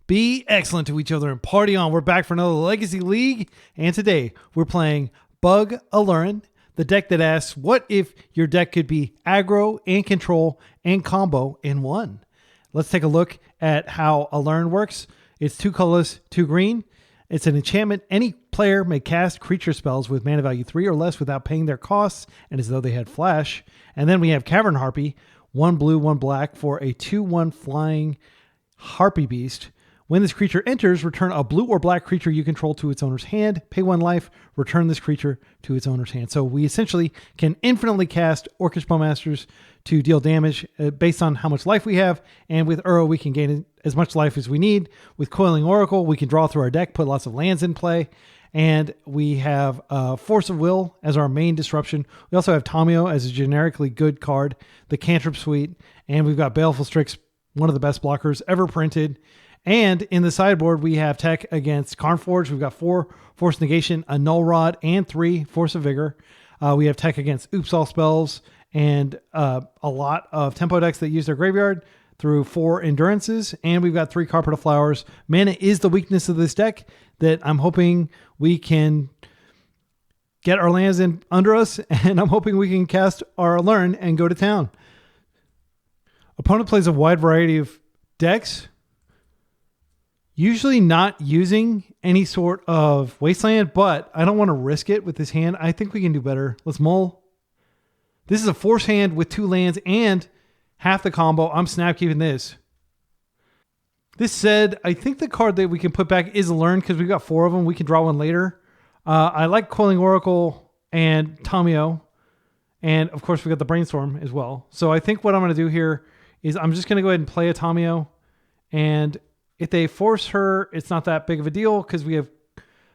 Be excellent to each other and party on. We're back for another Legacy League, and today we're playing Bug Aluren, the deck that asks, what if your deck could be aggro and control and combo in one? Let's take a look at how Aluren works. It's 2 colorless, 2 green. It's an enchantment. Any player may cast creature spells with mana value 3 or less without paying their costs and as though they had flash. And then we have Cavern Harpy, 1 blue, 1 black for a 2/1 flying Harpy Beast. When this creature enters, return a blue or black creature you control to its owner's hand. Pay 1 life, return this creature to its owner's hand. So we essentially can infinitely cast Orcish Bowmasters to deal damage based on how much life we have. And with Uro, we can gain as much life as we need. With Coiling Oracle, we can draw through our deck, put lots of lands in play. And we have Force of Will as our main disruption. We also have Tamiyo as a generically good card, the Cantrip Suite, and we've got Baleful Strix, one of the best blockers ever printed. And in the sideboard, we have tech against Karnforge. We've got 4 Force Negation, a Null Rod, and 3 Force of Vigor. We have tech against Oops All Spells and a lot of tempo decks that use their graveyard through 4 Endurances. And we've got 3 Carpet of Flowers. Mana is the weakness of this deck that I'm hoping we can get our lands in under us. And I'm hoping we can cast our Aluren and go to town. Opponent plays a wide variety of decks. Usually not using any sort of Wasteland, but I don't want to risk it with this hand. I think we can do better. Let's mull. This is a force hand with 2 lands and half the combo. I'm snap keeping this. This said, I think the card that we can put back is Aluren because we've got 4 of them. We can draw one later. I like Coiling Oracle and Tamiyo. And of course, we got the Brainstorm as well. So I think what I'm going to do here is I'm just going to go ahead and play a Tamiyo. And if they force her, it's not that big of a deal because we have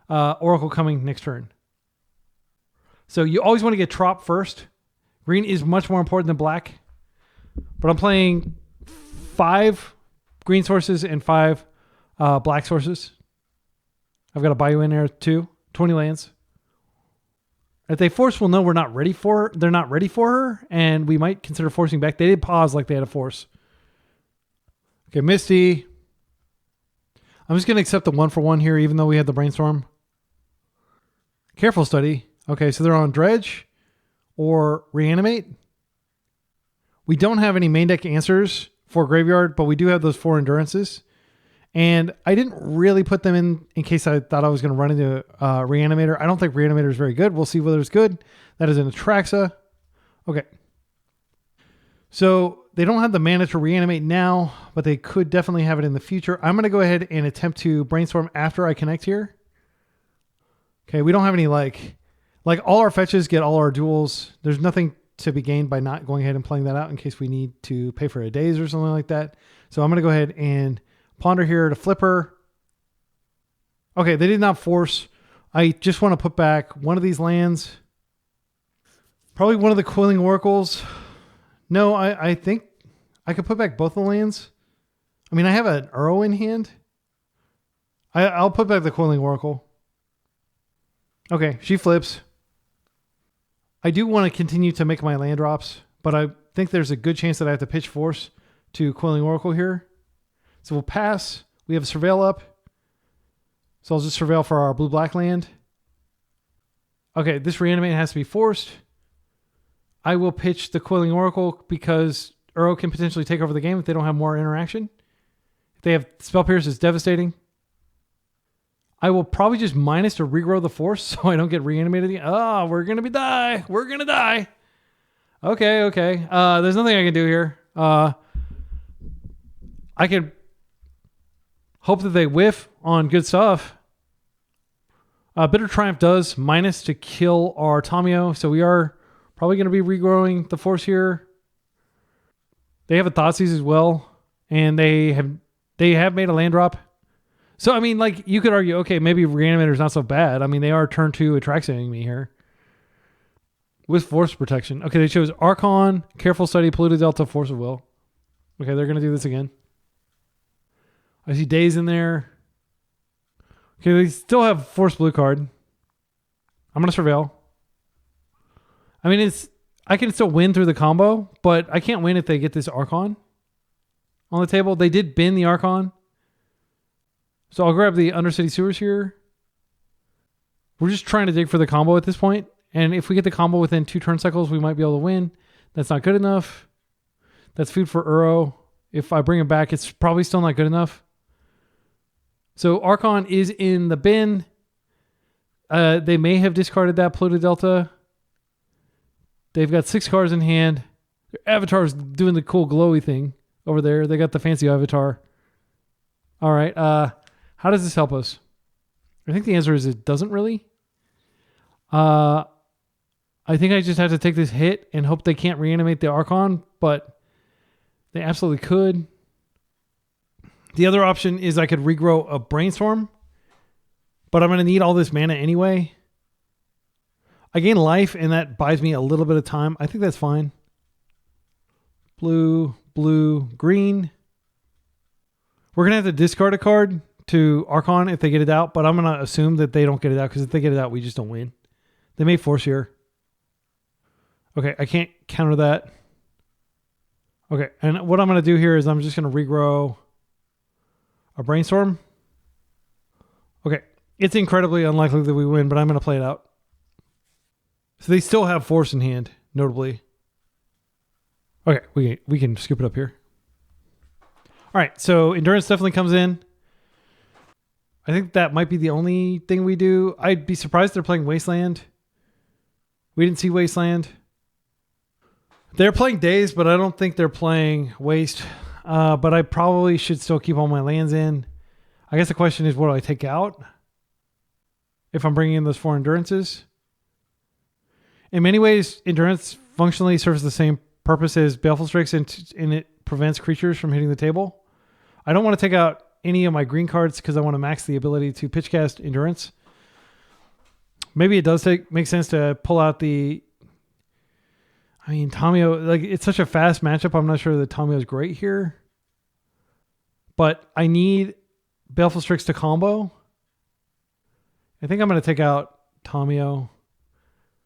Oracle coming next turn. So you always want to get Trop first. Green is much more important than black. But I'm playing 5 green sources and 5 black sources. I've got a Bayou in there too. 20 lands. If they force, we'll know we're not ready for her. They're not ready for her, and we might consider forcing back. They did pause like they had a force. Okay, Misty. I'm just going to accept the 1-for-1 here, even though we had the Brainstorm. Careful Study. Okay, so they're on Dredge or Reanimate. We don't have any main deck answers for Graveyard, but we do have those 4 Endurances. And I didn't really put them in case I thought I was going to run into Reanimator. I don't think Reanimator is very good. We'll see whether it's good. That is an Atraxa. Okay. So they don't have the mana to reanimate now, but they could definitely have it in the future. I'm going to go ahead and attempt to Brainstorm after I connect here. Okay, we don't have any like all our fetches get all our duels. There's nothing to be gained by not going ahead and playing that out in case we need to pay for a daze or something like that. So I'm going to go ahead and ponder here to flip her. Okay, they did not force. I just want to put back one of these lands. Probably one of the Coiling Oracles. No, I think I could put back both the lands. I mean, I have an Uro in hand. I'll put back the Coiling Oracle. Okay, she flips. I do want to continue to make my land drops, but I think there's a good chance that I have to pitch Force to Coiling Oracle here. So we'll pass. We have a Surveil up. So I'll just Surveil for our blue-black land. Okay, this Reanimate has to be forced. I will pitch the Coiling Oracle because Uro can potentially take over the game if they don't have more interaction. If they have Spell Pierce, it's devastating. I will probably just minus to regrow the Force so I don't get reanimated again. Oh, we're going to die. We're going to die. Okay. There's nothing I can do here. I can hope that they whiff on good stuff. Bitter Triumph does minus to kill our Tamiyo, so we are probably going to be regrowing the Force here. They have a Thoughtseize as well, and they have made a land drop. So, I mean, like, you could argue, okay, maybe Reanimator's not so bad. I mean, they are turn 2 Atraxing me here. With Force Protection. Okay, they chose Archon, Careful Study, Polluted Delta, Force of Will. Okay, they're going to do this again. I see Daze in there. Okay, they still have Force Blue card. I'm going to Surveil. I mean, I can still win through the combo, but I can't win if they get this Archon on the table. They did bin the Archon. So I'll grab the Undercity Sewers here. We're just trying to dig for the combo at this point. And if we get the combo within 2 turn cycles, we might be able to win. That's not good enough. That's food for Uro. If I bring him back, it's probably still not good enough. So Archon is in the bin. They may have discarded that Pluto Delta. They've got 6 cards in hand. Their avatar's doing the cool glowy thing over there. They got the fancy avatar. All right. How does this help us? I think the answer is it doesn't really. I think I just have to take this hit and hope they can't reanimate the Archon, but they absolutely could. The other option is I could regrow a Brainstorm, but I'm going to need all this mana anyway. I gain life, and that buys me a little bit of time. I think that's fine. Blue, blue, green. We're going to have to discard a card to Archon if they get it out, but I'm going to assume that they don't get it out, because if they get it out, we just don't win. They may force here. Okay, I can't counter that. Okay, and what I'm going to do here is I'm just going to regrow a Brainstorm. Okay, it's incredibly unlikely that we win, but I'm going to play it out. So they still have force in hand, notably. Okay, we can scoop it up here. All right, so Endurance definitely comes in. I think that might be the only thing we do. I'd be surprised they're playing Wasteland. We didn't see Wasteland. They're playing Daze, but I don't think they're playing Waste. But I probably should still keep all my lands in. I guess the question is, what do I take out if I'm bringing in those 4 Endurances? In many ways, Endurance functionally serves the same purpose as Baleful Strix, and it prevents creatures from hitting the table. I don't want to take out any of my green cards because I want to max the ability to pitch cast Endurance. Maybe it does make sense to pull out the... I mean, Tamiyo, like, it's such a fast matchup. I'm not sure that Tamiyo is great here. But I need Baleful Strix to combo. I think I'm going to take out Tamiyo.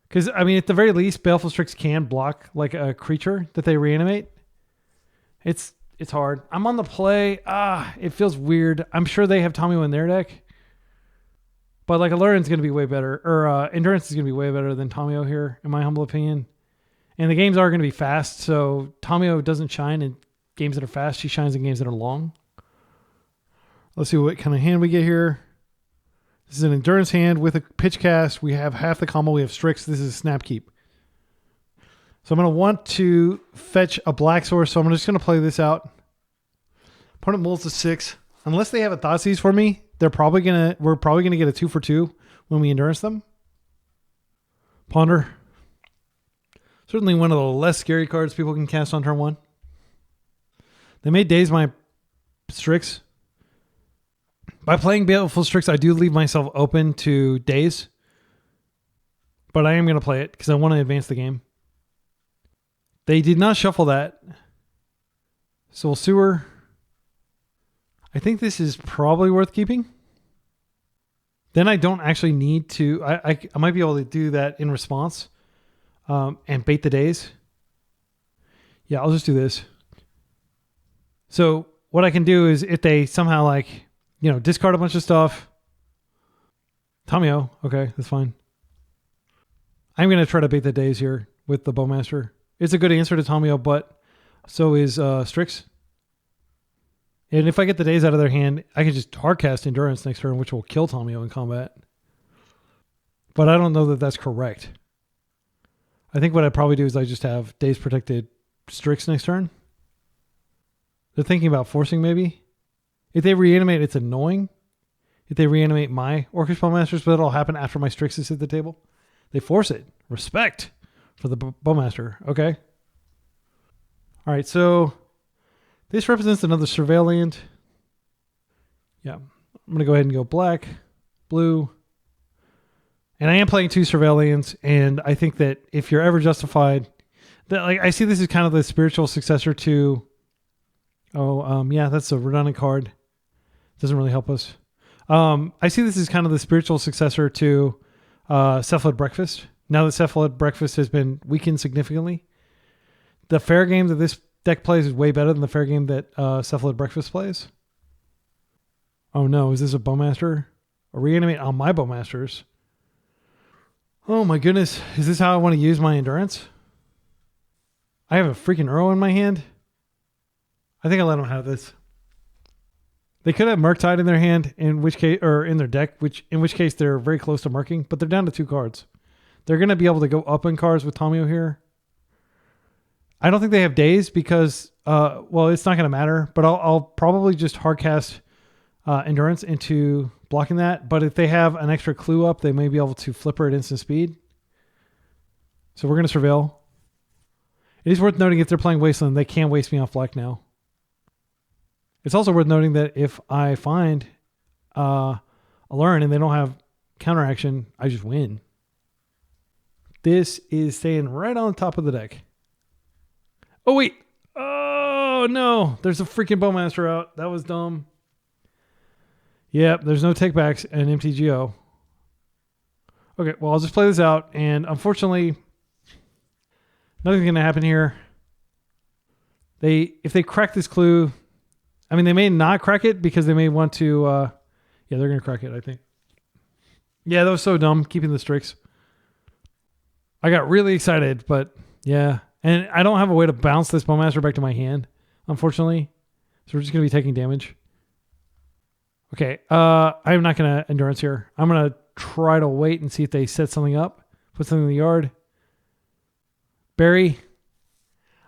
Because, I mean, at the very least, Baleful Strix can block like a creature that they reanimate. It's hard. I'm on the play. It feels weird. I'm sure they have Tamiyo in their deck. But like Aluren's going to be way better. Or Endurance is going to be way better than Tamiyo here, in my humble opinion. And the games are going to be fast. So Tamiyo doesn't shine in games that are fast. She shines in games that are long. Let's see what kind of hand we get here. This is an Endurance hand with a pitch cast. We have half the combo. We have Strix. This is a Snap Keep. So I'm going to want to fetch a Black Source. So I'm just going to play this out. Opponent mulls to 6. Unless they have a Thoughtseize for me, we're probably going to get a 2 for 2 when we Endurance them. Ponder. Certainly one of the less scary cards people can cast on turn 1. They may daze my Strix. By playing Baleful Strix, I do leave myself open to daze. But I am going to play it because I want to advance the game. They did not shuffle that. Soul Sewer. I think this is probably worth keeping. Then I don't actually need to... I might be able to do that in response. And bait the daze. Yeah, I'll just do this. So what I can do is if they somehow discard a bunch of stuff. Tamiyo. Okay, that's fine. I'm going to try to bait the daze here with the Bowmaster. It's a good answer to Tamiyo, but so is Strix. And if I get the daze out of their hand, I can just hardcast Endurance next turn, which will kill Tamiyo in combat. But I don't know that that's correct. I think what I'd probably do is I just have Daze Protected Strix next turn. They're thinking about forcing maybe. If they reanimate, it's annoying. If they reanimate my Orcish Bowmasters, but it'll happen after my Strixes hit the table. They force it. Respect for the Bowmaster. Okay. All right, so this represents another Surveil land. Yeah, I'm going to go ahead and go black, blue. And I am playing 2 Surveil lands, and I think that if you're ever justified, that I see this as kind of the spiritual successor to... yeah, that's a redundant card. Doesn't really help us. I see this as kind of the spiritual successor to Cephalid Breakfast. Now that Cephalid Breakfast has been weakened significantly, the fair game that this deck plays is way better than the fair game that Cephalid Breakfast plays. Oh no, is this a Bowmaster? A reanimate on my Bowmasters? Oh my goodness. Is this how I want to use my endurance? I have a freaking Uro in my hand. I think I'll let them have this. They could have Murktide in their hand, in which case, or in their deck, in which case they're very close to marking, but they're down to 2 cards. They're going to be able to go up in cards with Tomio here. I don't think they have days because, well, it's not going to matter, but I'll probably just hardcast endurance into blocking that. But if they have an extra clue up, they may be able to flip her at instant speed. So we're going to surveil. It is worth noting if they're playing Wasteland, they can't waste me off black now. It's also worth noting that if I find Aluren and they don't have counteraction, I just win. This is staying right on top of the deck. Oh, wait. Oh, no. There's a freaking Bowmaster out. That was dumb. Yep, there's no takebacks and MTGO. Okay, well, I'll just play this out. And unfortunately, nothing's going to happen here. If they crack this clue, I mean, they may not crack it because they may want to... yeah, they're going to crack it, I think. Yeah, that was so dumb, keeping the Strix. I got really excited, but yeah. And I don't have a way to bounce this Bowmaster back to my hand, unfortunately. So we're just going to be taking damage. Okay, I'm not going to endurance here. I'm going to try to wait and see if they set something up. Put something in the yard. Bury.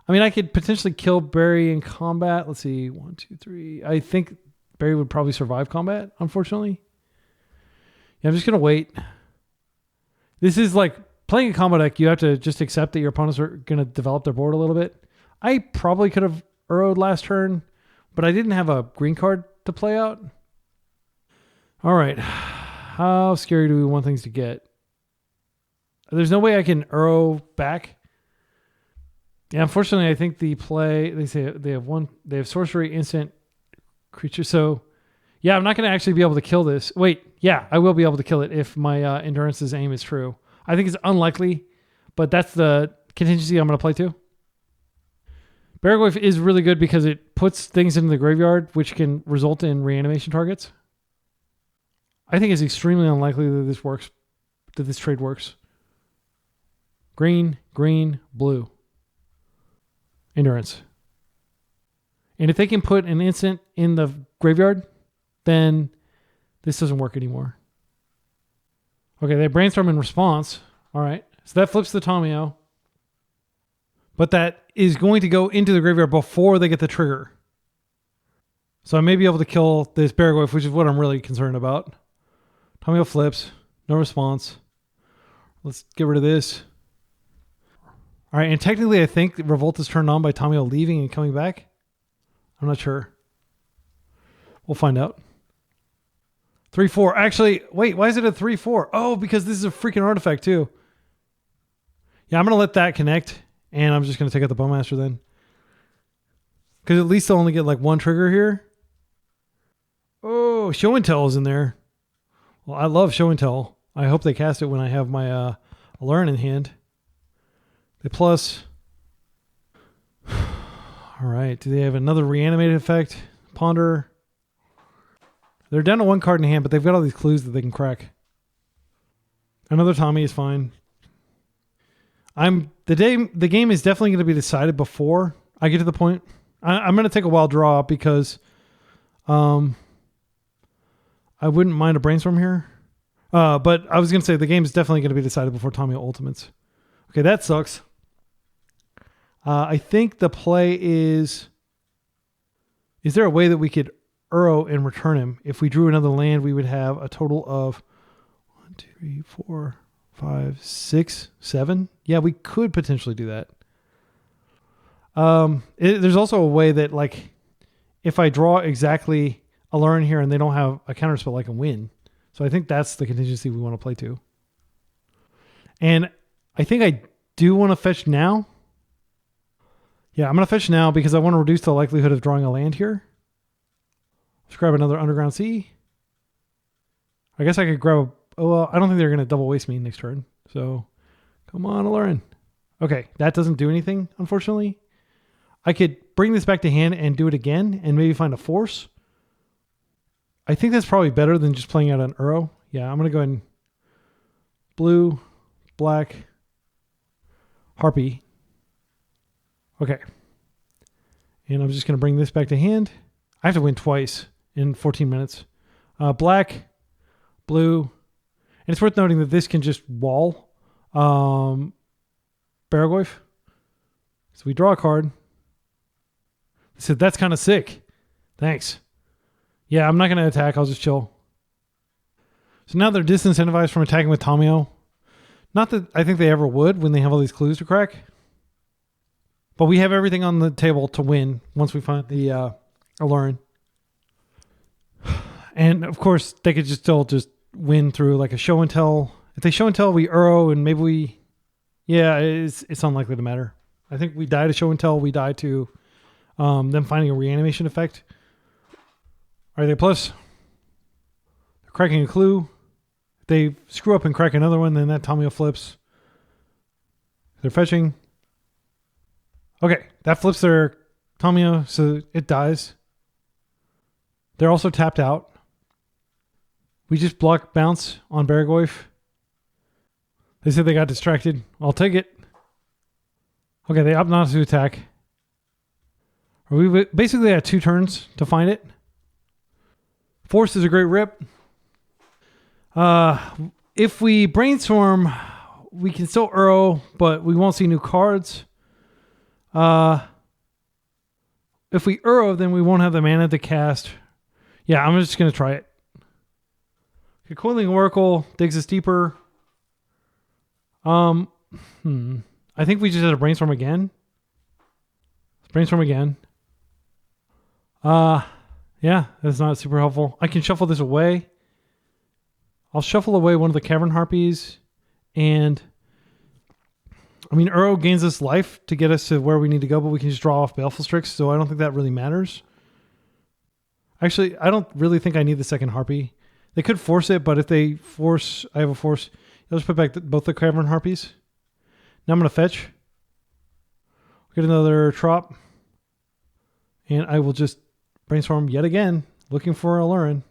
I mean, I could potentially kill Barry in combat. Let's see. 1, 2, 3. I think Barry would probably survive combat, unfortunately. Yeah, I'm just going to wait. This is like playing a combo deck. You have to just accept that your opponents are going to develop their board a little bit. I probably could have Uro'd last turn, but I didn't have a green card to play out. All right. How scary do we want things to get? There's no way I can Uro back. Yeah, unfortunately, I think the play, they say they have sorcery, instant, creature. So, yeah, I'm not going to actually be able to kill this. Wait, yeah, I will be able to kill it if my endurance's aim is true. I think it's unlikely, but that's the contingency I'm going to play too. Baragwif is really good because it puts things into the graveyard, which can result in reanimation targets. I think it's extremely unlikely that this works, that this trade works. Green, green, blue. Endurance. And if they can put an instant in the graveyard, then this doesn't work anymore. Okay, they brainstorm in response. All right. So that flips the Tomio. But that is going to go into the graveyard before they get the trigger. So I may be able to kill this Baragwif, which is what I'm really concerned about. Tomio flips. No response. Let's get rid of this. All right, and technically I think Revolt is turned on by Tomio leaving and coming back. I'm not sure. We'll find out. 3-4. Actually, wait, why is it a 3-4? Oh, because this is a freaking artifact too. Yeah, I'm going to let that connect, and I'm just going to take out the Bowmaster then. Because at least they'll only get like one trigger here. Oh, Show and Tell is in there. Well, I love Show and Tell. I hope they cast it when I have my Aluren in hand. They plus. All right. Do they have another reanimated effect? Ponder. They're down to one card in hand, but they've got all these clues that they can crack. Another Tommy is fine. The game is definitely going to be decided before I get to the point. I'm going to take a wild draw because I wouldn't mind a brainstorm here. But I was going to say the game is definitely going to be decided before Tommy Ultimates. Okay, that sucks. I think the play is there a way that we could Uro and return him? If we drew another land, we would have a total of 1, 2, 3, 4, 5, 6, 7. Yeah, we could potentially do that. There's also a way that, like, if I draw exactly Aluren here and they don't have a counterspell, I can win. So I think that's the contingency we want to play to. And I think I do want to fetch now. Yeah, I'm going to fetch now because I want to reduce the likelihood of drawing a land here. Let's grab another Underground Sea. I guess I could grab oh, well, I don't think they're going to double waste me next turn. So, come on, Aluren. Okay, that doesn't do anything, unfortunately. I could bring this back to hand and do it again and maybe find a force. I think that's probably better than just playing out an Uro. Yeah, I'm going to go ahead and blue, black, Harpy. Okay. And I'm just going to bring this back to hand. I have to win twice in 14 minutes. Black, blue. And it's worth noting that this can just wall Baragorf. So we draw a card. So that's kind of sick. Thanks. Yeah, I'm not going to attack. I'll just chill. So now they're disincentivized from attacking with Tamio. Not that I think they ever would when they have all these clues to crack. But we have everything on the table to win once we find the Aluren. And of course, they could just still just win through like a show and tell. If they show and tell, we Uro, and maybe we... Yeah, it's unlikely to matter. I think we die to show and tell. We die to them finding a reanimation effect. Are they plus? They're cracking a clue. If they screw up and crack another one, then that Tamio flips. They're fetching. Okay, that flips their Tamio, so it dies. They're also tapped out. We just block bounce on Baragorf. They said they got distracted. I'll take it. Okay, they opt not to attack. We basically had 2 turns to find it. Force is a great rip. If we brainstorm, we can still Uro, but we won't see new cards. If we Uro, then we won't have the mana to cast. Yeah, I'm just going to try it. Okay, Coiling Oracle digs us deeper. I think we just had to brainstorm again. Let's brainstorm again. Yeah, that's not super helpful. I can shuffle this away. I'll shuffle away one of the Cavern Harpies. And I mean, Uro gains us life to get us to where we need to go, but we can just draw off Baleful Strix, so I don't think that really matters. Actually, I don't really think I need the second Harpy. They could force it, but if they force, I have a force. I'll just put back both the Cavern Harpies. Now I'm going to fetch. Get another Trop. And I will just brainstorm yet again, looking for Aluren.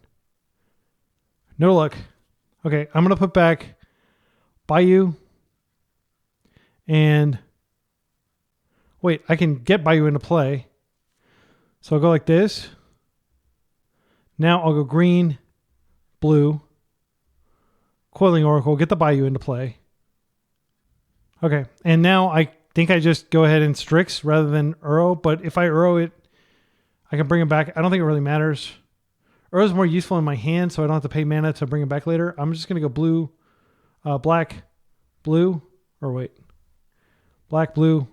No luck. Okay, I'm going to put back Bayou. And wait, I can get Bayou into play. So I'll go like this. Now I'll go green, blue, Coiling Oracle, get the Bayou into play. Okay, and now I think I just go ahead and Strix rather than Uro, but if I Uro it, I can bring it back. I don't think it really matters. Uro is more useful in my hand, so I don't have to pay mana to bring it back later. I'm just going to go blue, black, blue, or wait. Black, blue.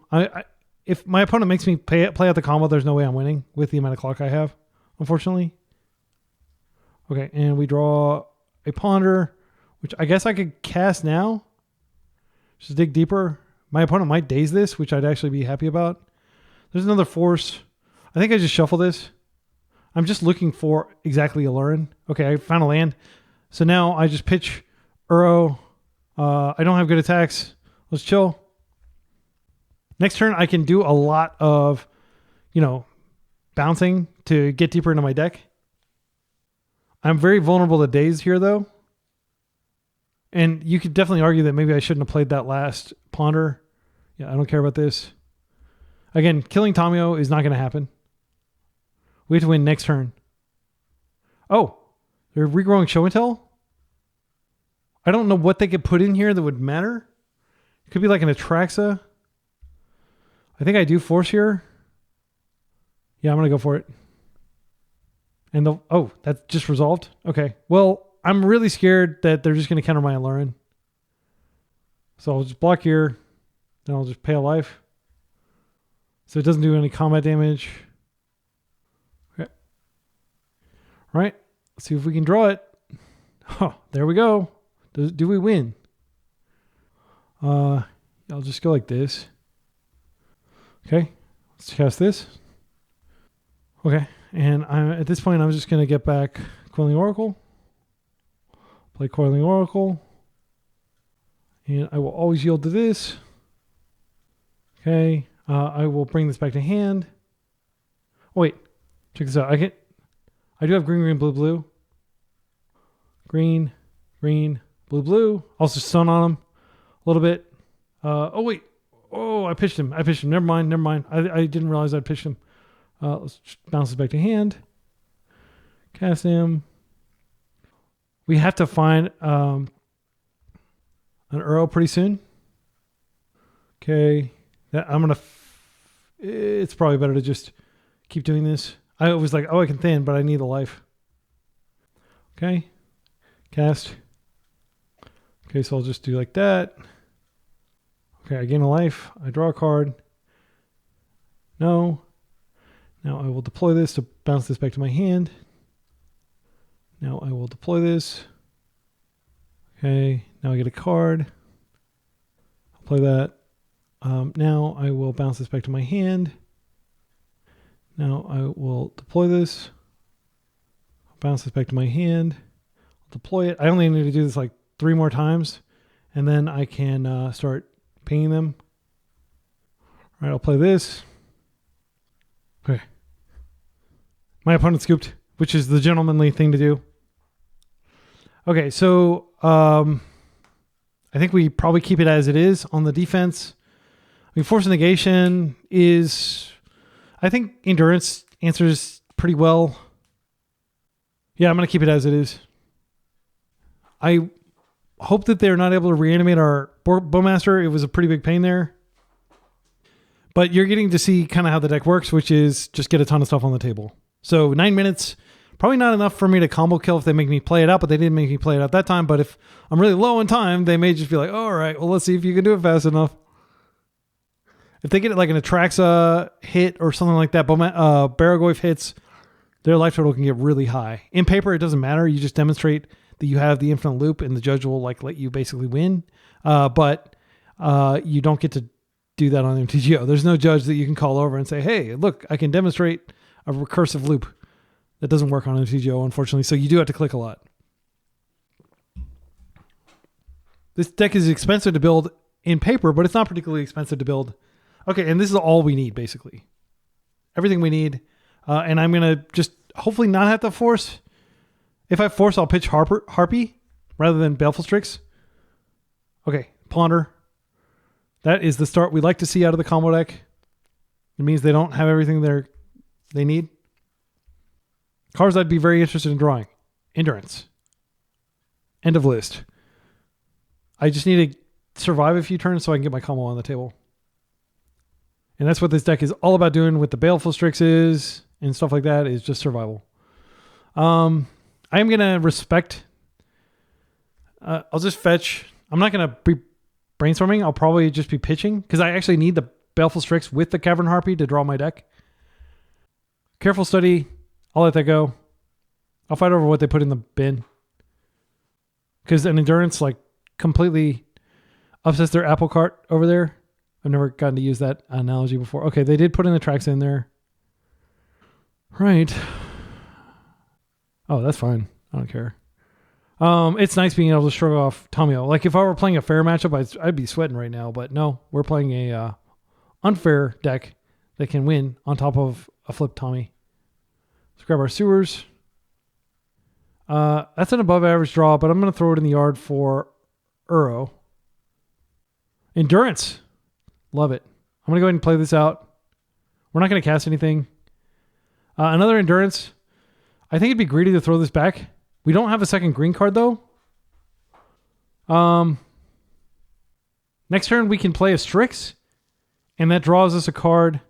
If my opponent makes me play out the combo, there's no way I'm winning with the amount of clock I have, unfortunately. Okay, and we draw a Ponder, which I guess I could cast now. Just dig deeper. My opponent might daze this, which I'd actually be happy about. There's another Force. I think I just shuffle this. I'm just looking for exactly Aluren. Okay, I found a land. So now I just pitch Uro. I don't have good attacks. Let's chill. Next turn, I can do a lot of, bouncing to get deeper into my deck. I'm very vulnerable to daze here, though. And you could definitely argue that maybe I shouldn't have played that last Ponder. Yeah, I don't care about this. Again, killing Tamio is not going to happen. We have to win next turn. Oh, they're regrowing Show and Tell? I don't know what they could put in here that would matter. It could be like an Atraxa. I think I do force here. Yeah, I'm going to go for it. And that just resolved? Okay. Well, I'm really scared that they're just going to counter my Aluren. So I'll just block here. Then I'll just pay a life. So it doesn't do any combat damage. Okay. All right. Let's see if we can draw it. Oh, there we go. Do we win? I'll just go like this. Okay. Let's cast this. Okay. And at this point, I'm just going to get back Coiling Oracle. Play Coiling Oracle. And I will always yield to this. Okay. I will bring this back to hand. Oh, wait. Check this out. I do have green, green, blue, blue. Green, green, blue, blue. Also sun on him a little bit. Oh, wait. Oh, I pitched him. Never mind. I didn't realize I pitched him. Let's bounce this back to hand. Cast him. We have to find an Uro pretty soon. Okay. It's probably better to just keep doing this. I was like, oh, I can thin, but I need a life. Okay. Cast. Okay, so I'll just do like that. Okay, I gain a life. I draw a card. No. Now I will deploy this to bounce this back to my hand. Now I will deploy this. Okay, now I get a card. I'll play that. Now I will bounce this back to my hand. Now I will deploy this. I'll bounce this back to my hand. I'll deploy it. I only need to do this like 3 more times, and then I can start pinging them. All right, I'll play this. Okay. My opponent scooped, which is the gentlemanly thing to do. Okay, so I think we probably keep it as it is on the defense. I mean, force of negation is, I think endurance answers pretty well. Yeah, I'm going to keep it as it is. I hope that they're not able to reanimate our Bowmaster. It was a pretty big pain there. But you're getting to see kind of how the deck works, which is just get a ton of stuff on the table. So 9 minutes, probably not enough for me to combo kill if they make me play it out, but they didn't make me play it out that time. But if I'm really low in time, they may just be like, oh, all right, well, let's see if you can do it fast enough. If they get it like an Atraxa hit or something like that, Baragoyf hits, their life total can get really high. In paper, it doesn't matter. You just demonstrate that you have the infinite loop and the judge will like let you basically win. But you don't get to do that on MTGO. There's no judge that you can call over and say, hey, look, I can demonstrate a recursive loop. That doesn't work on MTGO, unfortunately. So you do have to click a lot. This deck is expensive to build in paper, but it's not particularly expensive to build. Okay, and this is all we need, basically. Everything we need. And I'm going to just hopefully not have to force. If I force, I'll pitch Harpy rather than Baleful Strix. Okay, Ponder. That is the start we like to see out of the combo deck. It means they don't have everything they need. Cards I'd be very interested in drawing. Endurance. End of list. I just need to survive a few turns so I can get my combo on the table. And that's what this deck is all about doing with the Baleful Strixes and stuff like that, is just survival. I am going to respect... I'll just fetch... I'm not going to be brainstorming. I'll probably just be pitching because I actually need the Baleful Strix with the Cavern Harpy to draw my deck. Careful Study. I'll let that go. I'll fight over what they put in the bin. Because an Endurance like completely upsets their apple cart over there. I've never gotten to use that analogy before. Okay, they did put in the tracks in there. Right. Oh, that's fine. I don't care. It's nice being able to shrug off Tomio. Like if I were playing a fair matchup, I'd be sweating right now. But no, we're playing a unfair deck that can win on top of a flip Tommy. Let's grab our sewers. That's an above average draw, but I'm going to throw it in the yard for Uro. Endurance. Love it. I'm going to go ahead and play this out. We're not going to cast anything. Another Endurance. I think it'd be greedy to throw this back. We don't have a second green card, though. Next turn, we can play a Strix, and that draws us a card.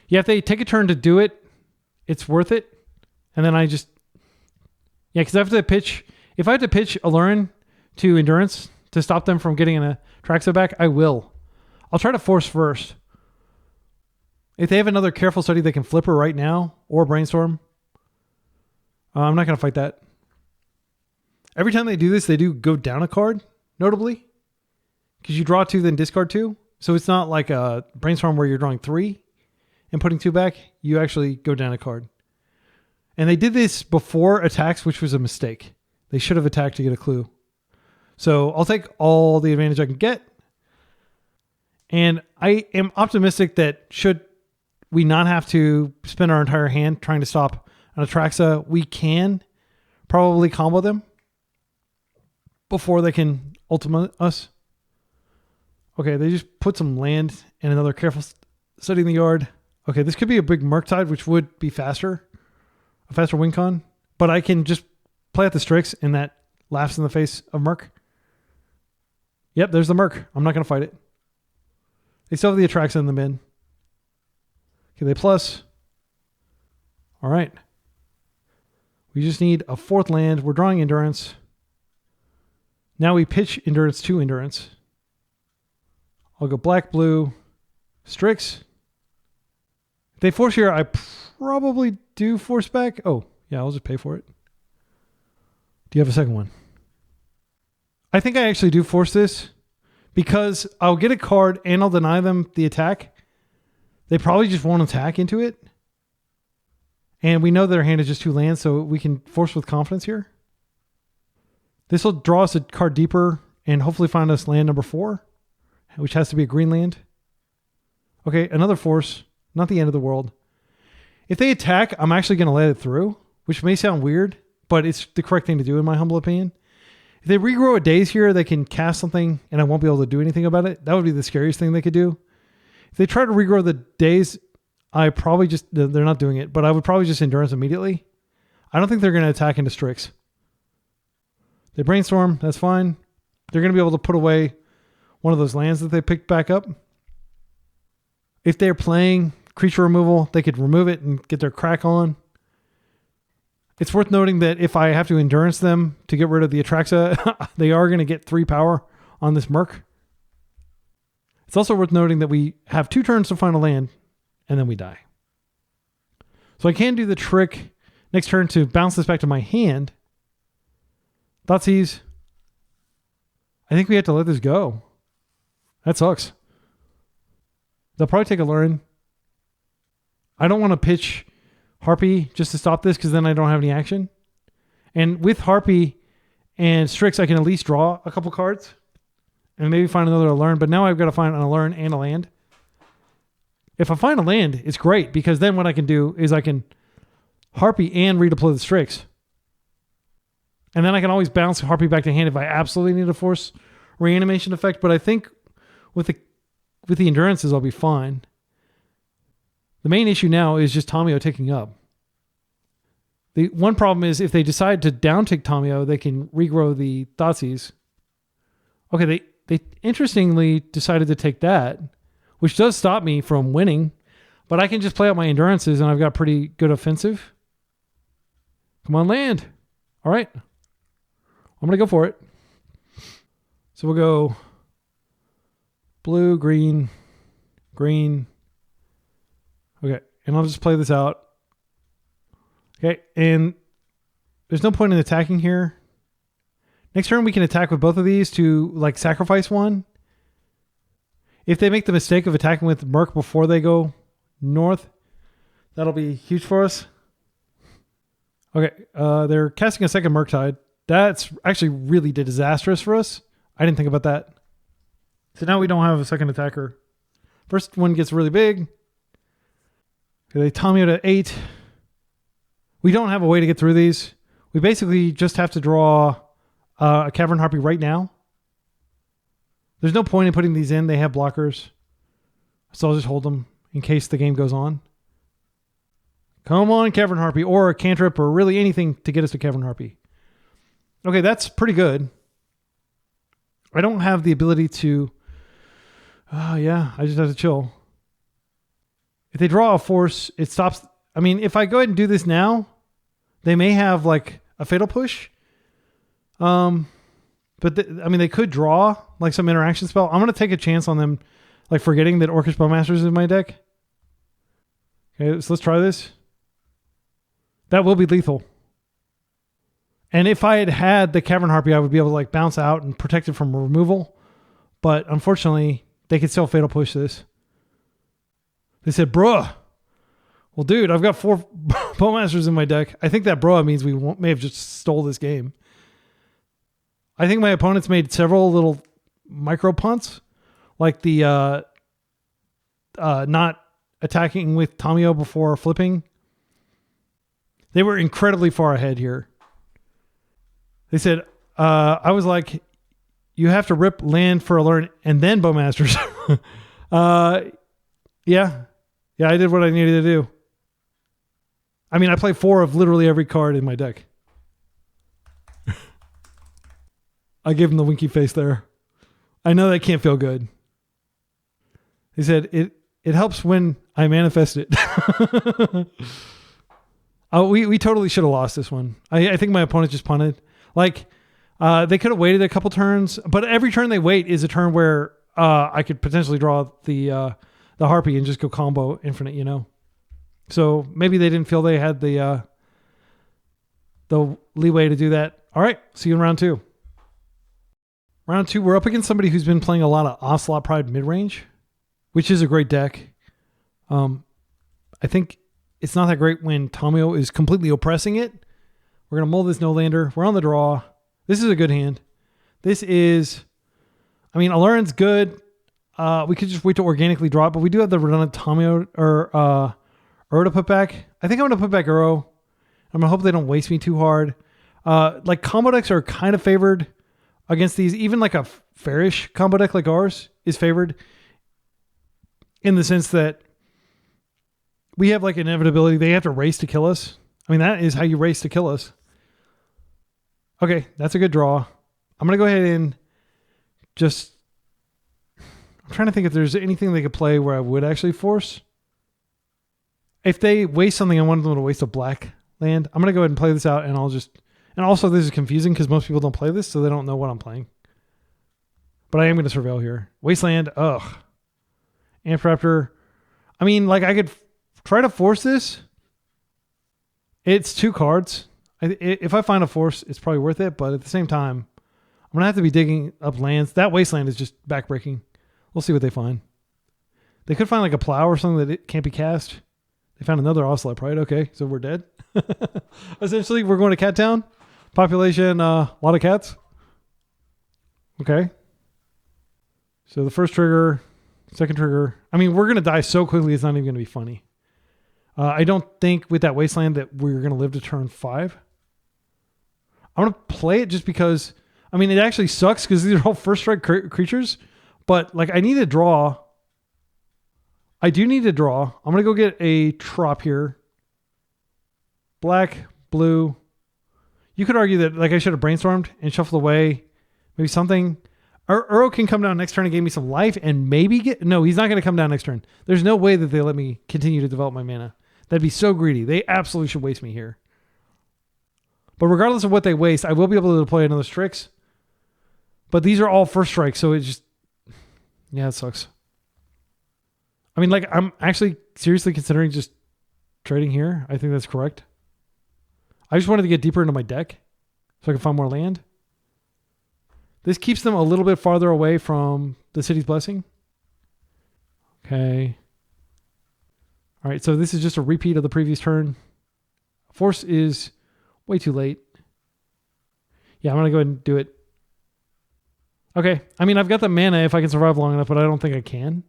Yeah, if they take a turn to do it, it's worth it. And then I just... Yeah, because I have to pitch... If I have to pitch Aluren to Endurance to stop them from getting a Traxa back, I will. I'll try to force first. If they have another Careful Study, they can flip her right now, or Brainstorm. I'm not going to fight that. Every time they do this, they do go down a card, notably. Because you draw 2, then discard 2. So it's not like a Brainstorm where you're drawing 3 and putting 2 back. You actually go down a card. And they did this before attacks, which was a mistake. They should have attacked to get a clue. So I'll take all the advantage I can get. And I am optimistic that should we not have to spend our entire hand trying to stop an Atraxa, we can probably combo them before they can ultimate us. Okay, they just put some land and another careful study in the yard. Okay, this could be a big Murktide, which would be faster. A faster win con. But I can just play out the Strix and that laughs in the face of Murk. Yep, there's the Murk. I'm not going to fight it. They still have the Atraxa in the mid. Okay, they plus. All right. We just need a 4th land. We're drawing Endurance. Now we pitch Endurance to Endurance. I'll go black, blue, Strix. If they force here, I probably do force back. Oh, yeah, I'll just pay for it. Do you have a second one? I think I actually do force this because I'll get a card and I'll deny them the attack. They probably just won't attack into it. And we know their hand is just 2 lands, so we can force with confidence here. This will draw us a card deeper and hopefully find us land number 4, which has to be a green land. Okay, another force. Not the end of the world. If they attack, I'm actually going to let it through, which may sound weird, but it's the correct thing to do in my humble opinion. If they regrow a daze here, they can cast something and I won't be able to do anything about it. That would be the scariest thing they could do. If they try to regrow the daze, I probably just, they're not doing it, but I would probably just Endurance immediately. I don't think they're going to attack into Strix. They brainstorm, that's fine. They're going to be able to put away one of those lands that they picked back up. If they're playing creature removal, they could remove it and get their crack on. It's worth noting that if I have to Endurance them to get rid of the Atraxa, they are going to get 3 power on this Merc. It's also worth noting that we have 2 turns to find a land, and then we die. So I can do the trick next turn to bounce this back to my hand. Thoughtseize. I think we have to let this go. That sucks. They'll probably take Aluren. I don't want to pitch Harpy just to stop this because then I don't have any action. And with Harpy and Strix, I can at least draw a couple cards and maybe find another Aluren. But now I've got to find an Aluren and a land. If I find a land, it's great because then what I can do is I can Harpy and redeploy the Strix. And then I can always bounce Harpy back to hand if I absolutely need a force reanimation effect. But I think with the Endurances, I'll be fine. The main issue now is just Tamiyo ticking up. The one problem is if they decide to down-tick Tamiyo, they can regrow the Thoughtseize. Okay, they interestingly decided to take that, which does stop me from winning, but I can just play out my Endurances and I've got pretty good offensive. Come on, land. All right. I'm going to go for it. So we'll go blue, green, green. Okay, and I'll just play this out. Okay, and there's no point in attacking here. Next turn we can attack with both of these to like sacrifice one. If they make the mistake of attacking with Merc before they go north, that'll be huge for us. Okay, they're casting a second Murktide. That's actually really disastrous for us. I didn't think about that. So now we don't have a second attacker. First one gets really big. Okay, they Tamiyo to 8. We don't have a way to get through these. We basically just have to draw a Cavern Harpy right now. There's no point in putting these in. They have blockers. So I'll just hold them in case the game goes on. Come on, Cavern Harpy, or a cantrip, or really anything to get us to Cavern Harpy. Okay, that's pretty good. I don't have the ability to... yeah, I just have to chill. If they draw a force, it stops... I mean, if I go ahead and do this now, they may have like a Fatal Push. But I mean, they could draw like some interaction spell. I'm going to take a chance on them, like forgetting that Orcish Bowmaster is in my deck. Okay, so let's try this. That will be lethal. And if I had had the Cavern Harpy, I would be able to like bounce out and protect it from removal. But unfortunately, they could still Fatal Push this. They said, bruh. Well, dude, I've got 4 Bowmasters in my deck. I think that bruh means we may have just stole this game. I think my opponents made several little micro punts. Like the not attacking with Tamiyo before flipping. They were incredibly far ahead here. They said, I was like, you have to rip land for Aluren and then Bowmasters. Yeah. Yeah, I did what I needed to do. I mean, I play 4 of literally every card in my deck. I gave him the winky face there. I know that can't feel good. He said, it helps when I manifest it. Oh, we totally should have lost this one. I think my opponent just punted. Like, they could have waited a couple turns, but every turn they wait is a turn where I could potentially draw the Harpy and just go combo infinite, you know? So maybe they didn't feel they had the leeway to do that. All right, see you in round 2. Round 2, we're up against somebody who's been playing a lot of Ocelot Pride midrange, which is a great deck. I think it's not that great when Tomio is completely oppressing it. We're going to mull this no-lander. We're on the draw. This is a good hand. This is... I mean, Aluren's good. We could just wait to organically draw it, but we do have the redundant Tomio or Uro to put back. I think I'm going to put back Uro. I'm going to hope they don't waste me too hard. Like, combo decks are kind of favored against these. Even like a fairish combo deck like ours is favored in the sense that we have like inevitability. They have to race to kill us. I mean, that is how you race to kill us. Okay, that's a good draw. I'm going to go ahead and just... I'm trying to think if there's anything they could play where I would actually force. If they waste something, I want them to waste a black land. I'm going to go ahead and play this out, and I'll just... And also, this is confusing because most people don't play this, so they don't know what I'm playing. But I am going to surveil here. Wasteland, ugh. Ampraptor. I mean, like, I could try to force this. It's 2 cards. If I find a force, it's probably worth it, but at the same time, I'm going to have to be digging up lands. That Wasteland is just backbreaking. We'll see what they find. They could find like a plow or something that it can't be cast. They found another Ocelot Pride. Okay, so we're dead. Essentially, we're going to Cat Town. Population, a lot of cats. Okay. So the first trigger, second trigger. I mean, we're going to die so quickly, it's not even going to be funny. I don't think with that Wasteland that we're going to live to turn 5. I'm going to play it just because, I mean, it actually sucks because these are all first strike creatures. But like, I need to draw. I do need to draw. I'm going to go get a trop here. Black, blue. You could argue that like I should have brainstormed and shuffled away. Maybe something. Uro can come down next turn and give me some life and maybe get... No, he's not going to come down next turn. There's no way that they let me continue to develop my mana. That'd be so greedy. They absolutely should waste me here. But regardless of what they waste, I will be able to deploy another Strix. But these are all first strikes, so it just... Yeah, it sucks. I mean, like, I'm actually seriously considering just trading here. I think that's correct. I just wanted to get deeper into my deck so I can find more land. This keeps them a little bit farther away from the City's Blessing. Okay. All right, so this is just a repeat of the previous turn. Force is way too late. Yeah, I'm going to go ahead and do it. Okay. I mean, I've got the mana if I can survive long enough, but I don't think I can.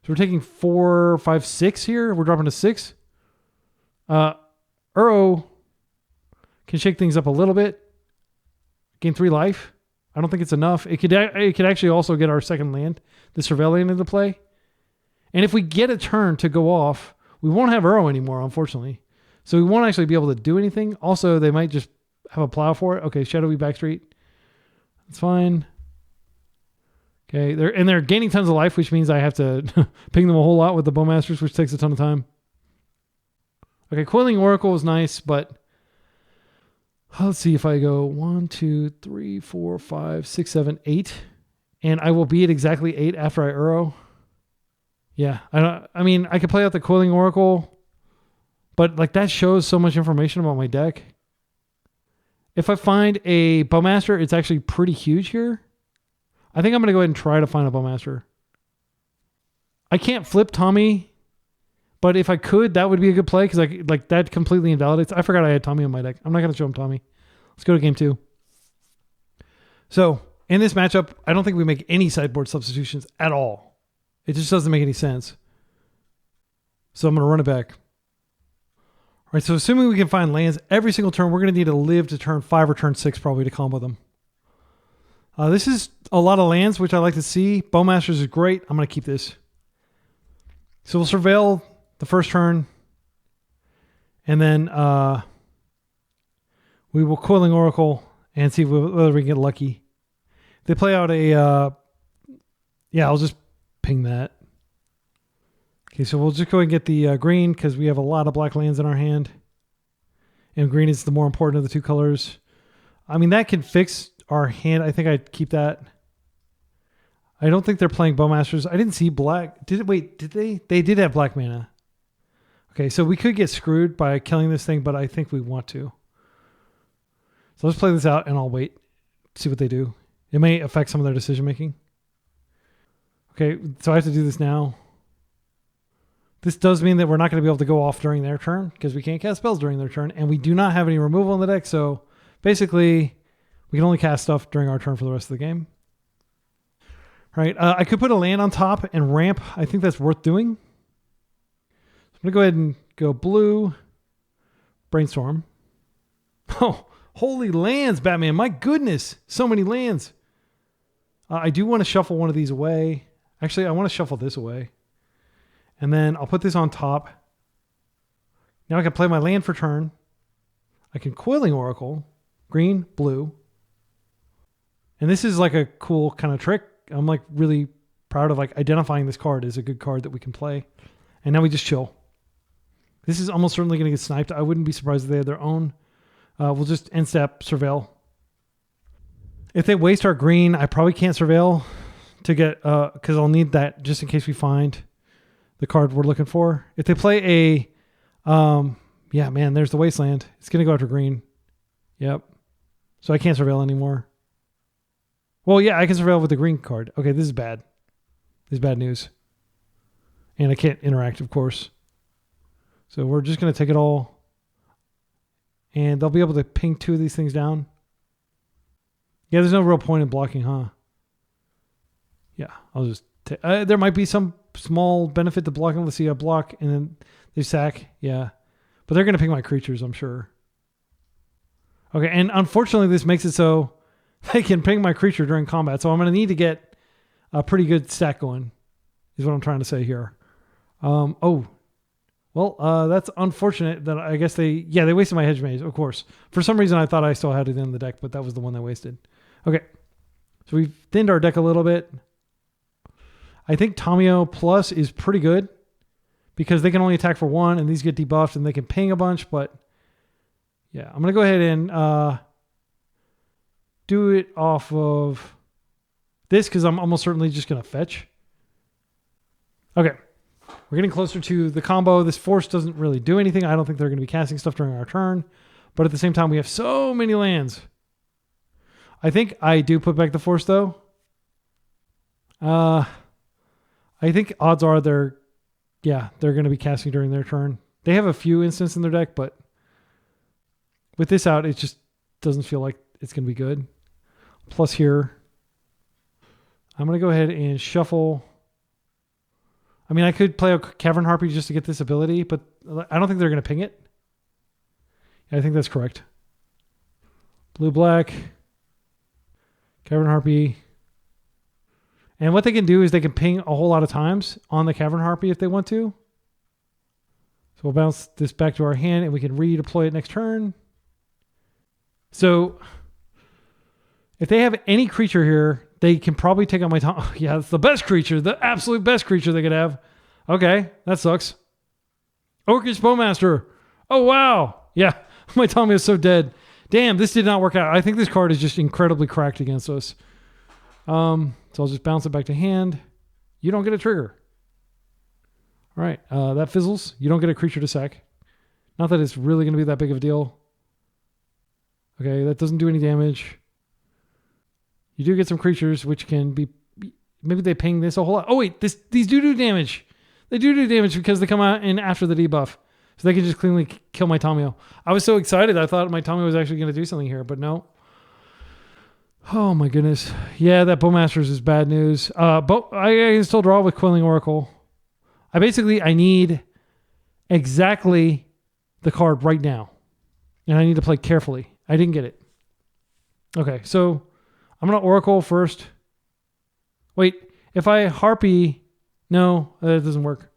So we're taking 4, 5, 6 here. We're dropping to 6. Uro can shake things up a little bit. Gain 3 life. I don't think it's enough. It could actually also get our second land, the Surveil land, into play. And if we get a turn to go off, we won't have Uro anymore, unfortunately. So we won't actually be able to do anything. Also, they might just have a plow for it. Okay, Shadowy Backstreet. That's fine. Okay, they're gaining tons of life, which means I have to ping them a whole lot with the Bowmasters, which takes a ton of time. Okay, Coiling Oracle is nice, but let's see if I go 1, 2, 3, 4, 5, 6, 7, 8, and I will be at exactly 8 after I Uro. Yeah, I mean, I could play out the Coiling Oracle, but like that shows so much information about my deck. If I find a Bowmaster, it's actually pretty huge here. I think I'm going to go ahead and try to find a Bowmaster. I can't flip Tommy, but if I could, that would be a good play because like that completely invalidates. I forgot I had Tommy on my deck. I'm not going to show him Tommy. Let's go to game 2. So in this matchup, I don't think we make any sideboard substitutions at all. It just doesn't make any sense. So I'm going to run it back. All right, so assuming we can find lands every single turn, we're going to need to live to turn 5 or turn 6 probably to combo them. This is a lot of lands, which I like to see. Bowmasters is great. I'm going to keep this. So we'll surveil the first turn. And then we will Coiling Oracle and see whether we can get lucky. They play out a... yeah, I'll just ping that. Okay, so we'll just go and get the green because we have a lot of black lands in our hand. And green is the more important of the two colors. I mean, that can fix our hand. I think I'd keep that. I don't think they're playing Bowmasters. I didn't see black. Did they? They did have black mana. Okay, so we could get screwed by killing this thing, but I think we want to. So let's play this out and I'll wait. See what they do. It may affect some of their decision making. Okay, so I have to do this now. This does mean that we're not going to be able to go off during their turn because we can't cast spells during their turn, and we do not have any removal in the deck, so basically we can only cast stuff during our turn for the rest of the game. All right, I could put a land on top and ramp. I think that's worth doing. So I'm going to go ahead and go blue, Brainstorm. Oh, holy lands, Batman. My goodness, so many lands. I do want to shuffle one of these away. Actually, I want to shuffle this away. And then I'll put this on top. Now I can play my land for turn. I can Coiling Oracle, green, blue. And this is like a cool kind of trick. I'm like really proud of like identifying this card as a good card that we can play. And now we just chill. This is almost certainly going to get sniped. I wouldn't be surprised if they had their own. We'll just end step, surveil. If they waste our green, I probably can't surveil to get, because I'll need that just in case we find the card we're looking for. If they play a, yeah, man, there's the Wasteland. It's going to go after green. Yep. So I can't surveil anymore. Well, yeah, I can surveil with the green card. Okay, this is bad. This is bad news. And I can't interact, of course. So we're just going to take it all. And they'll be able to ping 2 of these things down. Yeah, there's no real point in blocking, huh? Yeah, I'll just... there might be some small benefit to blocking. Let's see, I block and then they sack. Yeah. But they're going to ping my creatures, I'm sure. Okay, and unfortunately this makes it so they can ping my creature during combat. So I'm going to need to get a pretty good stack going, is what I'm trying to say here. Well, that's unfortunate that I guess they wasted my Hedge Maze, of course. For some reason I thought I still had it in the deck, but that was the one they wasted. Okay, so we've thinned our deck a little bit. I think Tamiyo Plus is pretty good because they can only attack for 1 and these get debuffed and they can ping a bunch, but yeah, I'm going to go ahead and do it off of this because I'm almost certainly just going to fetch. Okay, we're getting closer to the combo. This force doesn't really do anything. I don't think they're going to be casting stuff during our turn, but at the same time, we have so many lands. I think I do put back the force though. I think odds are they're going to be casting during their turn. They have a few instances in their deck, but with this out, it just doesn't feel like it's going to be good. Plus here, I'm going to go ahead and shuffle. I mean, I could play a Cavern Harpy just to get this ability, but I don't think they're going to ping it. I think that's correct. Blue-black, Cavern Harpy. And what they can do is they can ping a whole lot of times on the Cavern Harpy if they want to. So we'll bounce this back to our hand and we can redeploy it next turn. So if they have any creature here, they can probably take out my Tom. Yeah, it's the best creature, the absolute best creature they could have. Okay, that sucks. Orcish Bowmaster. Oh, wow. Yeah, my Tommy is so dead. Damn, this did not work out. I think this card is just incredibly cracked against us. So I'll just bounce it back to hand. You don't get a trigger. All right, that fizzles. You don't get a creature to sack. Not that it's really going to be that big of a deal. Okay, that doesn't do any damage. You do get some creatures, which can be... Maybe they ping this a whole lot. Oh, wait, these do damage. They do damage because they come out in after the debuff. So they can just cleanly kill my Tamiyo. I was so excited. I thought my Tamiyo was actually going to do something here, but no. Oh, my goodness. Yeah, that Bowmasters is bad news. I can still draw with Coiling Oracle. I need exactly the card right now. And I need to play carefully. I didn't get it. Okay, so I'm going to Oracle first. Wait, if I Harpy... No, that doesn't work.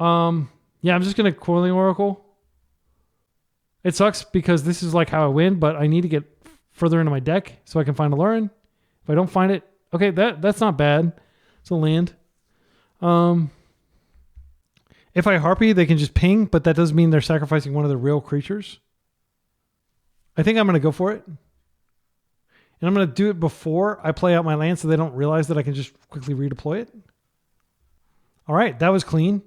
Yeah, I'm just going to Coiling Oracle. It sucks because this is like how I win, but I need to get further into my deck so I can find Aluren. If I don't find it... Okay, that's not bad. It's a land. If I Harpy, they can just ping, but that does mean they're sacrificing one of the real creatures. I think I'm going to go for it. And I'm going to do it before I play out my land so they don't realize that I can just quickly redeploy it. All right, that was clean.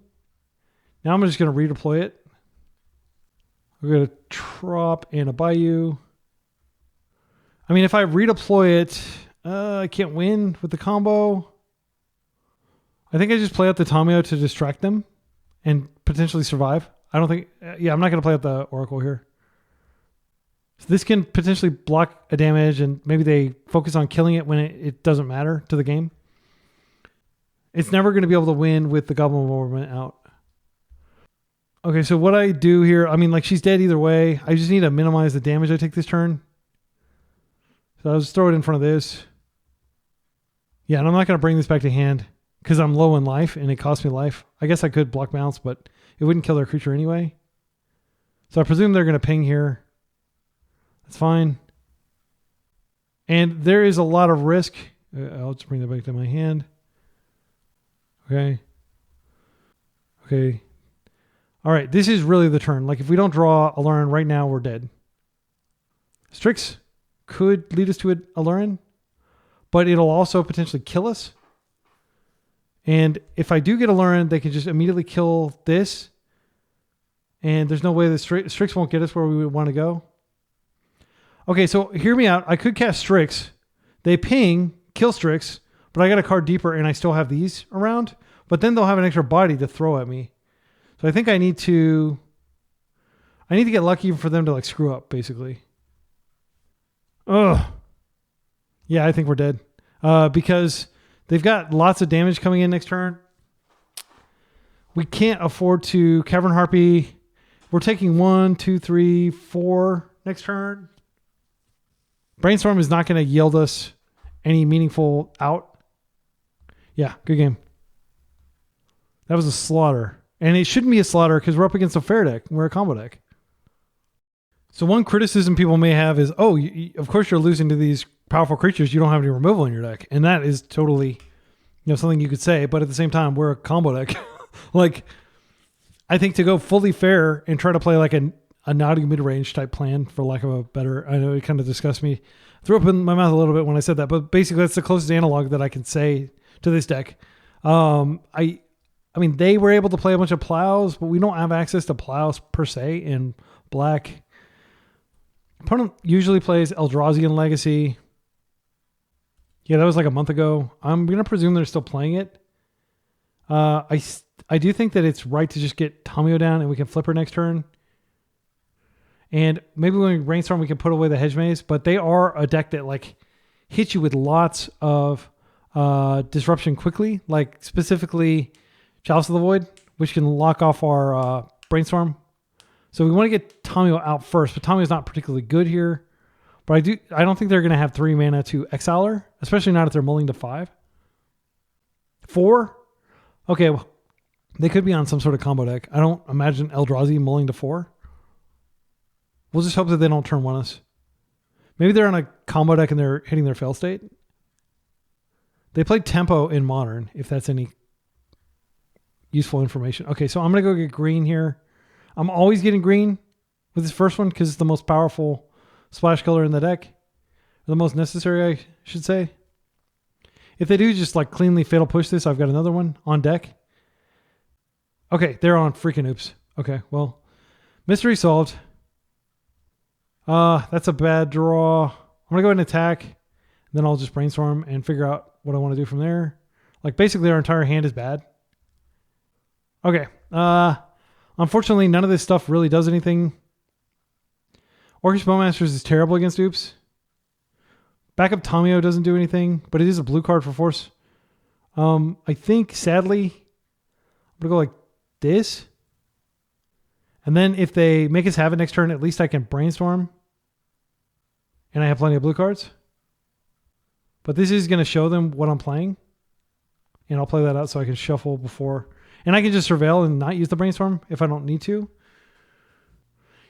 Now I'm just going to redeploy it. We're going to Trop and a Bayou. I mean, if I redeploy it, I can't win with the combo. I think I just play out the Tamio to distract them and potentially survive. I don't think... Yeah, I'm not going to play out the Oracle here. So this can potentially block a damage and maybe they focus on killing it when it doesn't matter to the game. It's never going to be able to win with the Goblin Warman out. Okay, so what I do here... I mean, like, she's dead either way. I just need to minimize the damage I take this turn. So I'll just throw it in front of this. Yeah, and I'm not going to bring this back to hand because I'm low in life and it costs me life. I guess I could block bounce, but it wouldn't kill their creature anyway. So I presume they're going to ping here. That's fine. And there is a lot of risk. I'll just bring that back to my hand. Okay. Okay. All right. This is really the turn. Like if we don't draw Aluren right now, we're dead. Strix could lead us to an Aluren, but it'll also potentially kill us. And if I do get Aluren, they can just immediately kill this. And there's no way that Strix won't get us where we would want to go. Okay, so hear me out. I could cast Strix. They ping, kill Strix, but I got a card deeper and I still have these around. But then they'll have an extra body to throw at me. So I think I need to get lucky for them to like screw up, basically. Ugh. Yeah, I think we're dead. Because they've got lots of damage coming in next turn. We can't afford to Cavern Harpy. We're taking 1, 2, 3, 4 next turn. Brainstorm is not going to yield us any meaningful out. Yeah, good game. That was a slaughter. And it shouldn't be a slaughter because we're up against a fair deck. We're a combo deck. So one criticism people may have is, oh, of course you're losing to these powerful creatures. You don't have any removal in your deck. And that is totally something you could say. But at the same time, we're a combo deck. Like, I think to go fully fair and try to play like a Nadu midrange type plan, for lack of a better, I know it kind of disgusts me. Threw up in my mouth a little bit when I said that, but basically that's the closest analog that I can say to this deck. I mean, they were able to play a bunch of plows, but we don't have access to plows per se in black. Opponent usually plays Eldrazi in Legacy. Yeah, that was like a month ago. I'm going to presume they're still playing it. I do think that it's right to just get Tamio down and we can flip her next turn. And maybe when we brainstorm, we can put away the Hedge Maze, but they are a deck that like hits you with lots of disruption quickly, like specifically Chalice of the Void, which can lock off our brainstorm. So we want to get Tamio out first, but Tamio's not particularly good here. But I don't think they're going to have 3 mana to exile her, especially not if they're mulling to 5. 4? Okay, well, they could be on some sort of combo deck. I don't imagine Eldrazi mulling to 4. We'll just hope that they don't turn 1 us. Maybe they're on a combo deck and they're hitting their fail state. They played Tempo in Modern, if that's any useful information. Okay, so I'm going to go get green here. I'm always getting green with this first one because it's the most powerful splash color in the deck. Or the most necessary, I should say. If they do just like cleanly fatal push this, I've got another one on deck. Okay, they're on freaking oops. Okay, well, mystery solved. That's a bad draw. I'm going to go ahead and attack. And then I'll just brainstorm and figure out what I want to do from there. Like basically our entire hand is bad. Okay. Unfortunately, none of this stuff really does anything. Orcish Bowmasters is terrible against oops. Backup Tamio doesn't do anything, but it is a blue card for force. I think, sadly, I'm going to go like this. And then if they make us have it next turn, at least I can brainstorm. And I have plenty of blue cards. But this is going to show them what I'm playing. And I'll play that out so I can shuffle before. And I can just surveil and not use the brainstorm if I don't need to.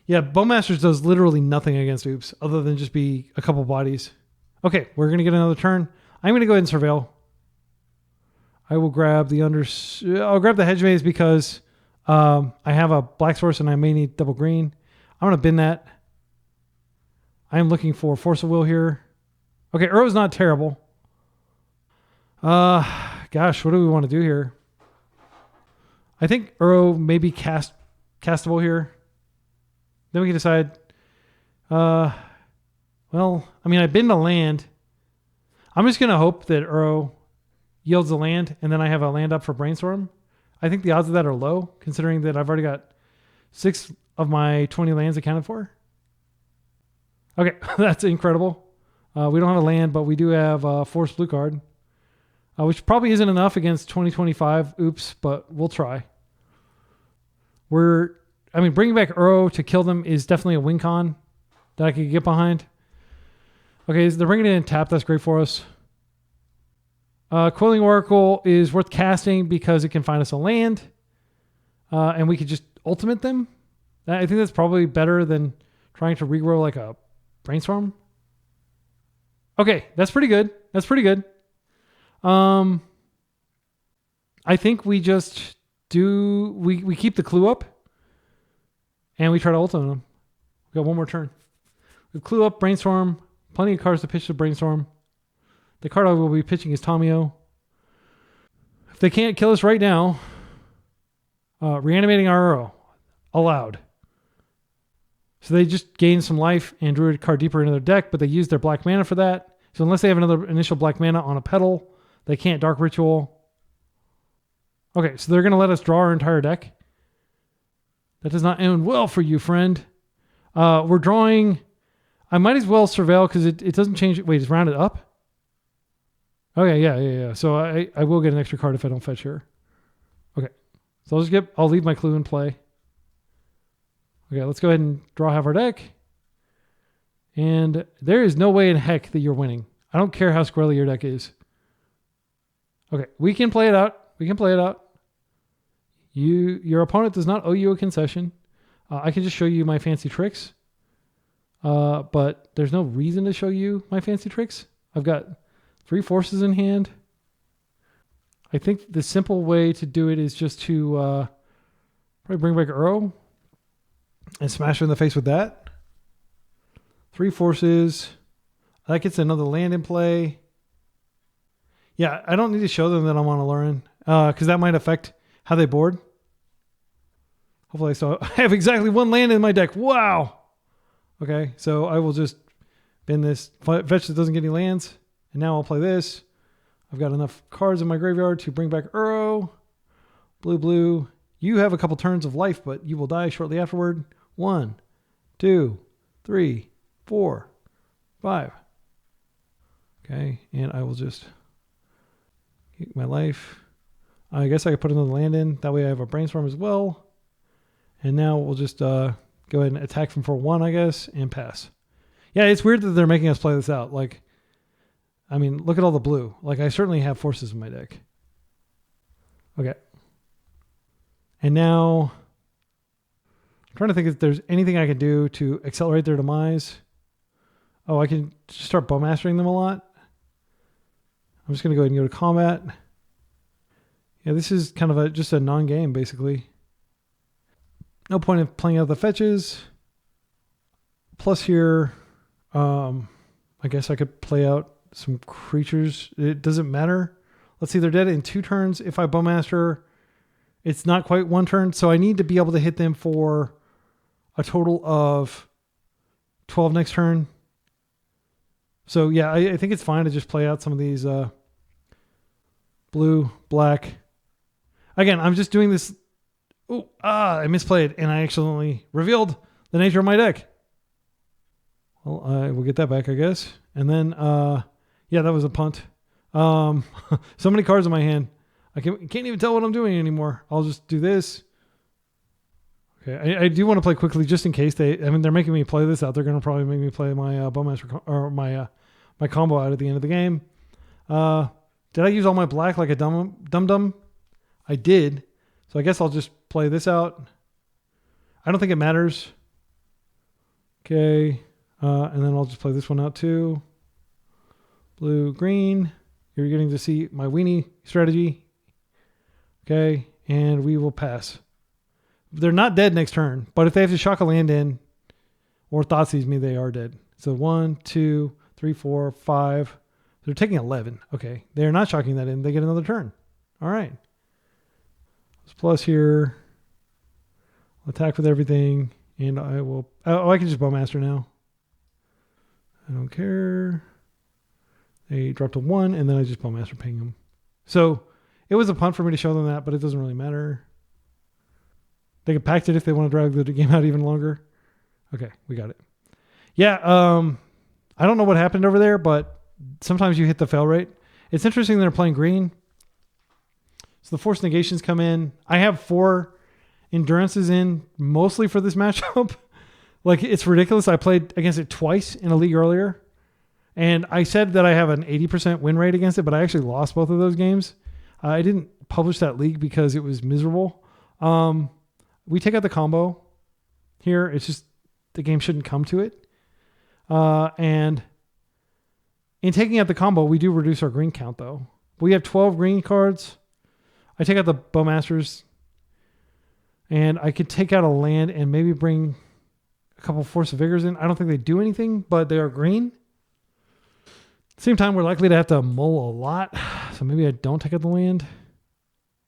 Yeah, Bowmasters does literally nothing against Oops other than just be a couple bodies. Okay, we're going to get another turn. I'm going to go ahead and surveil. I will grab the I'll grab the hedge maze because I have a black source and I may need double green. I'm going to bin that. I am looking for Force of Will here. Okay, Uro's not terrible. Gosh, what do we want to do here? I think Uro may be castable here. Then we can decide. Well, I mean, I binned a land. I'm just going to hope that Uro yields a land, and then I have a land up for Brainstorm. I think the odds of that are low, considering that I've already got 6 of my 20 lands accounted for. Okay, that's incredible. We don't have a land, but we do have a Force blue card, which probably isn't enough against 2025. Oops, but we'll try. Bringing back Uro to kill them is definitely a win con that I could get behind. Okay, so they're bringing it in tap. That's great for us. Coiling Oracle is worth casting because it can find us a land, and we could just ultimate them. I think that's probably better than trying to regrow like a Brainstorm. Okay, that's pretty good. That's pretty good. I think we just we keep the clue up, and we try to ultimate them. We got one more turn. We clue up, Brainstorm. Plenty of cards to pitch to Brainstorm. The card I will be pitching is Tomio. If they can't kill us right now, reanimating our Uro. Allowed. So they just gain some life and drew a card deeper into their deck, but they use their black mana for that. So unless they have another initial black mana on a petal, they can't Dark Ritual. Okay, so they're going to let us draw our entire deck. That does not end well for you, friend. We're drawing... I might as well surveil because it doesn't change... Wait, it's rounded up? Okay, yeah. So I will get an extra card if I don't fetch here. Okay. So I'll leave my clue in play. Okay, let's go ahead and draw half our deck. And there is no way in heck that you're winning. I don't care how squirrely your deck is. Okay, we can play it out. Your opponent does not owe you a concession. I can just show you my fancy tricks. But there's no reason to show you my fancy tricks. I've got 3 forces in hand. I think the simple way to do it is just to probably bring back Uro and smash her in the face with that. 3 forces. That gets another land in play. Yeah, I don't need to show them that I'm on Aluren because that might affect how they board. Hopefully I have exactly 1 land in my deck. Wow. Okay, so I will just bin this. Fetch that doesn't get any lands. And now I'll play this. I've got enough cards in my graveyard to bring back Uro. Blue. You have a couple turns of life, but you will die shortly afterward. 1, 2, 3, 4, 5. Okay, and I will just get my life. I guess I could put another land in. That way I have a Brainstorm as well. And now we'll just go ahead and attack from for 1, I guess, and pass. Yeah, it's weird that they're making us play this out. Like, I mean, look at all the blue. Like, I certainly have forces in my deck. Okay. And now, I'm trying to think if there's anything I can do to accelerate their demise. Oh, I can just start bowmastering them a lot. I'm just going to go ahead and go to combat. Yeah, this is kind of just a non-game, basically. No point in playing out the fetches. Plus here, I guess I could play out some creatures. It doesn't matter. Let's see, they're dead in 2 turns. If I bowmaster, it's not quite 1 turn. So I need to be able to hit them for a total of 12 next turn. So yeah, I think it's fine to just play out some of these blue, black. Again, I'm just doing this. Oh, I misplayed and I accidentally revealed the nature of my deck. Well, I will get that back, I guess. And then, yeah, that was a punt. So many cards in my hand. I can't even tell what I'm doing anymore. I'll just do this. Okay, I do want to play quickly just in case they. I mean, they're making me play this out. They're going to probably make me play my Bowmaster or my combo out at the end of the game. Did I use all my black like a dum? I did. So I guess I'll just play this out. I don't think it matters. Okay, and then I'll just play this one out too. Blue, green. You're getting to see my weenie strategy. Okay, and we will pass. They're not dead next turn, but if they have to shock a land in or Thoughtseize me, they are dead. So 1, 2, 3, 4, 5. They're taking 11. Okay, they're not shocking that in. They get another turn. All right. Plus here. I'll attack with everything, and I will. Oh, I can just Bowmaster now. I don't care. They dropped a 1, and then I just Bowmaster ping them. So it was a punt for me to show them that, but it doesn't really matter. They can pact it if they want to drag the game out even longer. Okay, we got it. Yeah, I don't know what happened over there, but sometimes you hit the fail rate. It's interesting they're playing green. So the force negations come in. I have 4 endurances in mostly for this matchup. Like, it's ridiculous. I played against it twice in a league earlier. And I said that I have an 80% win rate against it, but I actually lost both of those games. I didn't publish that league because it was miserable. We take out the combo here. It's just the game shouldn't come to it. And in taking out the combo, we do reduce our green count, though. We have 12 green cards. I take out the Bowmasters. And I could take out a land and maybe bring a couple Force of Vigors in. I don't think they do anything, but they are green. At the same time, we're likely to have to mull a lot. So maybe I don't take out the land.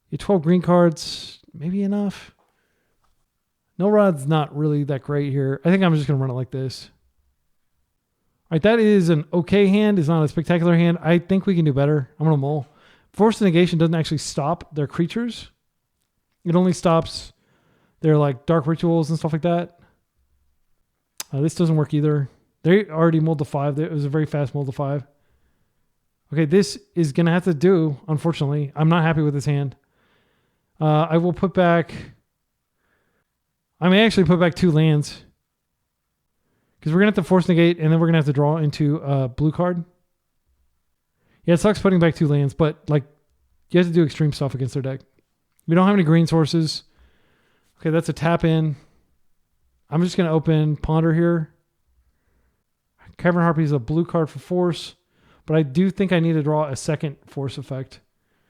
You 12 green cards, maybe enough. No Rod's not really that great here. I think I'm just going to run it like this. All right, that is an okay hand. It's not a spectacular hand. I think we can do better. I'm going to mull. Force negation doesn't actually stop their creatures. It only stops their like dark rituals and stuff like that. This doesn't work either. They already mulled to 5. It was a very fast mull to 5. Okay, this is going to have to do, unfortunately. I'm not happy with this hand. I will put back... I may actually put back 2 lands. Because we're going to have to force negate, and then we're going to have to draw into a blue card. Yeah, it sucks putting back 2 lands, but like you have to do extreme stuff against their deck. We don't have any green sources. Okay, that's a tap in. I'm just going to open Ponder here. Cavern Harpy is a blue card for force, but I do think I need to draw a second force effect.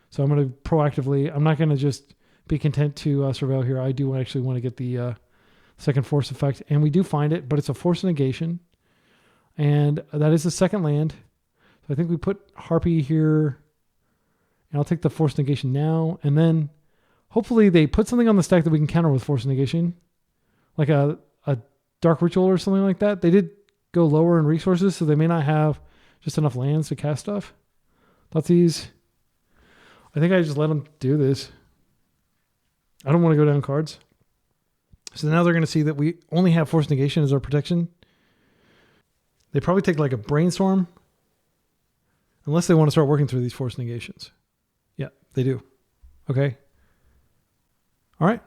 So I'm going to proactively, I'm not going to just be content to surveil here. I do actually want to get the second force effect, and we do find it, but it's a force negation, and that is the second land. So I think we put Harpy here, and I'll take the force negation now, and then hopefully they put something on the stack that we can counter with force negation, like a dark ritual or something like that. They did go lower in resources, so they may not have just enough lands to cast stuff. Thoughtseize. I think I just let them do this. I don't want to go down cards. So now they're going to see that we only have force negation as our protection. They probably take like a brainstorm. Unless they want to start working through these force negations. Yeah, they do. Okay. All right.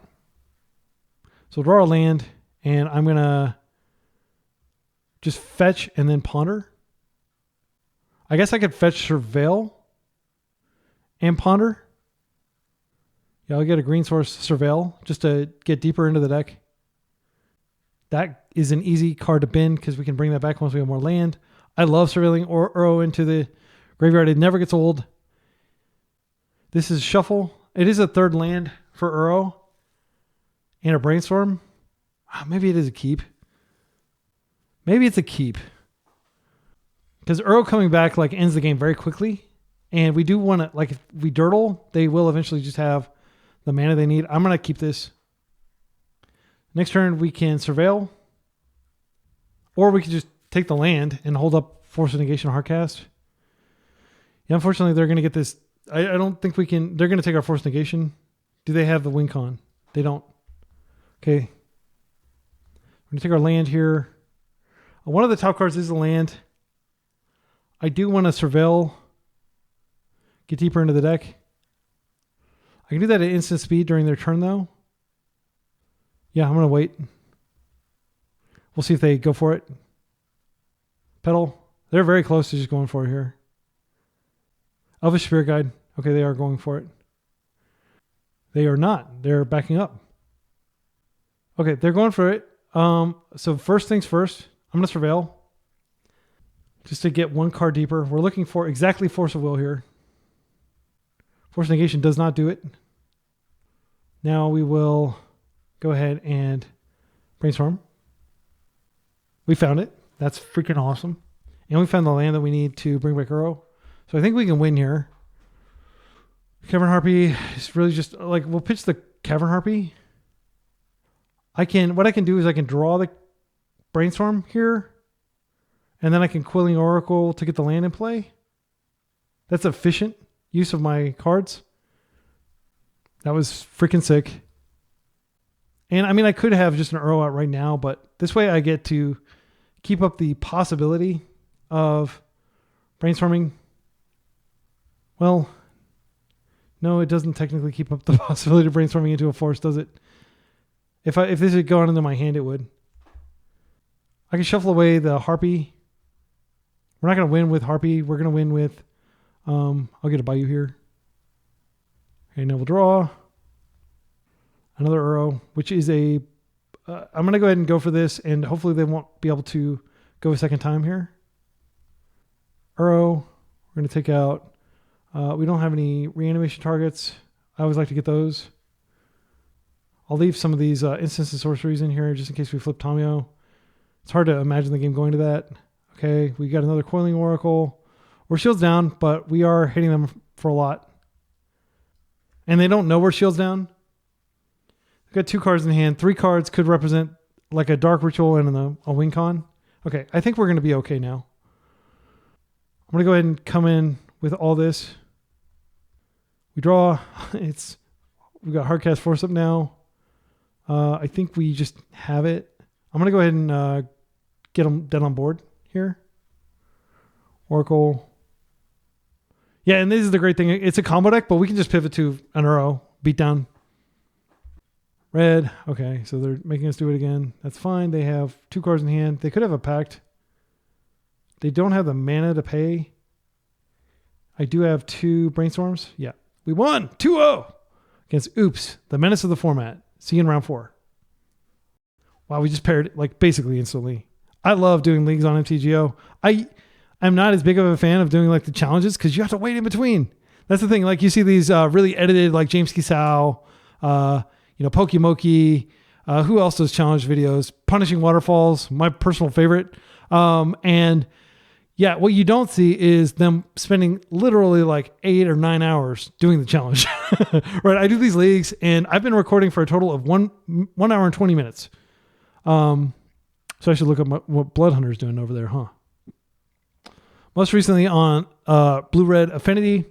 So we'll draw a land, and I'm going to just fetch and then ponder. I guess I could fetch Surveil and ponder. Yeah, I'll get a green source Surveil just to get deeper into the deck. That is an easy card to bin because we can bring that back once we have more land. I love surveilling Uro into the graveyard. It never gets old. This is shuffle. It is a third land for Uro and a brainstorm. Maybe it is a keep. Maybe it's a keep. Because Uro coming back like ends the game very quickly. And we do want to, like, if we dirtle, they will eventually just have the mana they need. I'm going to keep this. Next turn, we can surveil. Or we can just take the land and hold up Force of Negation Hardcast. Yeah, unfortunately, they're going to get this. I don't think we can. They're going to take our Force Negation. Do they have the win con? They don't. Okay. We're going to take our land here. One of the top cards is the land. I do want to surveil. Get deeper into the deck. I can do that at instant speed during their turn, though. Yeah, I'm going to wait. We'll see if they go for it. Petal. They're very close to just going for it here. Elvish Spirit Guide. Okay, they are going for it. They are not. They're backing up. Okay, they're going for it. So first things first, I'm going to Surveil. Just to get one card deeper. We're looking for exactly Force of Will here. Force Negation does not do it. Now we will go ahead and Brainstorm. We found it. That's freaking awesome. And we found the land that we need to bring back Uro. So I think we can win here. Cavern Harpy is really just like, we'll pitch the Cavern Harpy. What I can do is I can draw the Brainstorm here. And then I can Coiling Oracle to get the land in play. That's efficient use of my cards. That was freaking sick. And I mean, I could have just an Uro out right now, but this way I get to keep up the possibility of brainstorming. Well, no, it doesn't technically keep up the possibility of brainstorming into a force, does it? If this had gone into my hand, it would. I can shuffle away the Harpy. We're not going to win with Harpy. We're going to win with, I'll get a Bayou here. Okay, now we'll draw another Uro, which is I'm going to go ahead and go for this, and hopefully they won't be able to go a second time here. Uro, we're going to take out, we don't have any reanimation targets. I always like to get those. I'll leave some of these instants and sorceries in here just in case we flip Tamio. It's hard to imagine the game going to that. Okay, we got another Coiling Oracle. We're shields down, but we are hitting them for a lot. And they don't know we're shields down. We've got 2 cards in hand. 3 cards could represent like a Dark Ritual and a Wing Con. Okay, I think we're going to be okay now. I'm going to go ahead and come in with all this. We draw. We've got Hardcast Force up now. I think we just have it. I'm going to go ahead and get them dead on board here. Oracle. Yeah, and this is the great thing. It's a combo deck, but we can just pivot to an Uro. Beat down. Red. Okay, so they're making us do it again. That's fine. They have 2 cards in hand. They could have a Pact. They don't have the mana to pay. I do have 2 Brainstorms. Yeah. We won 2-0 against Oops, the menace of the format. See you in round 4. Wow, we just paired like basically instantly. I love doing leagues on MTGO. I'm not as big of a fan of doing like the challenges because you have to wait in between. That's the thing. Like you see these really edited like James Kisao, Pokemoki. Who else does challenge videos? Punishing Waterfalls, my personal favorite. And yeah, what you don't see is them spending literally like 8 or 9 hours doing the challenge. Right? I do these leagues and I've been recording for a total of 1 hour and 20 minutes. So I should look up what Blood Hunter's doing over there, huh? Most recently on Blue-Red Affinity,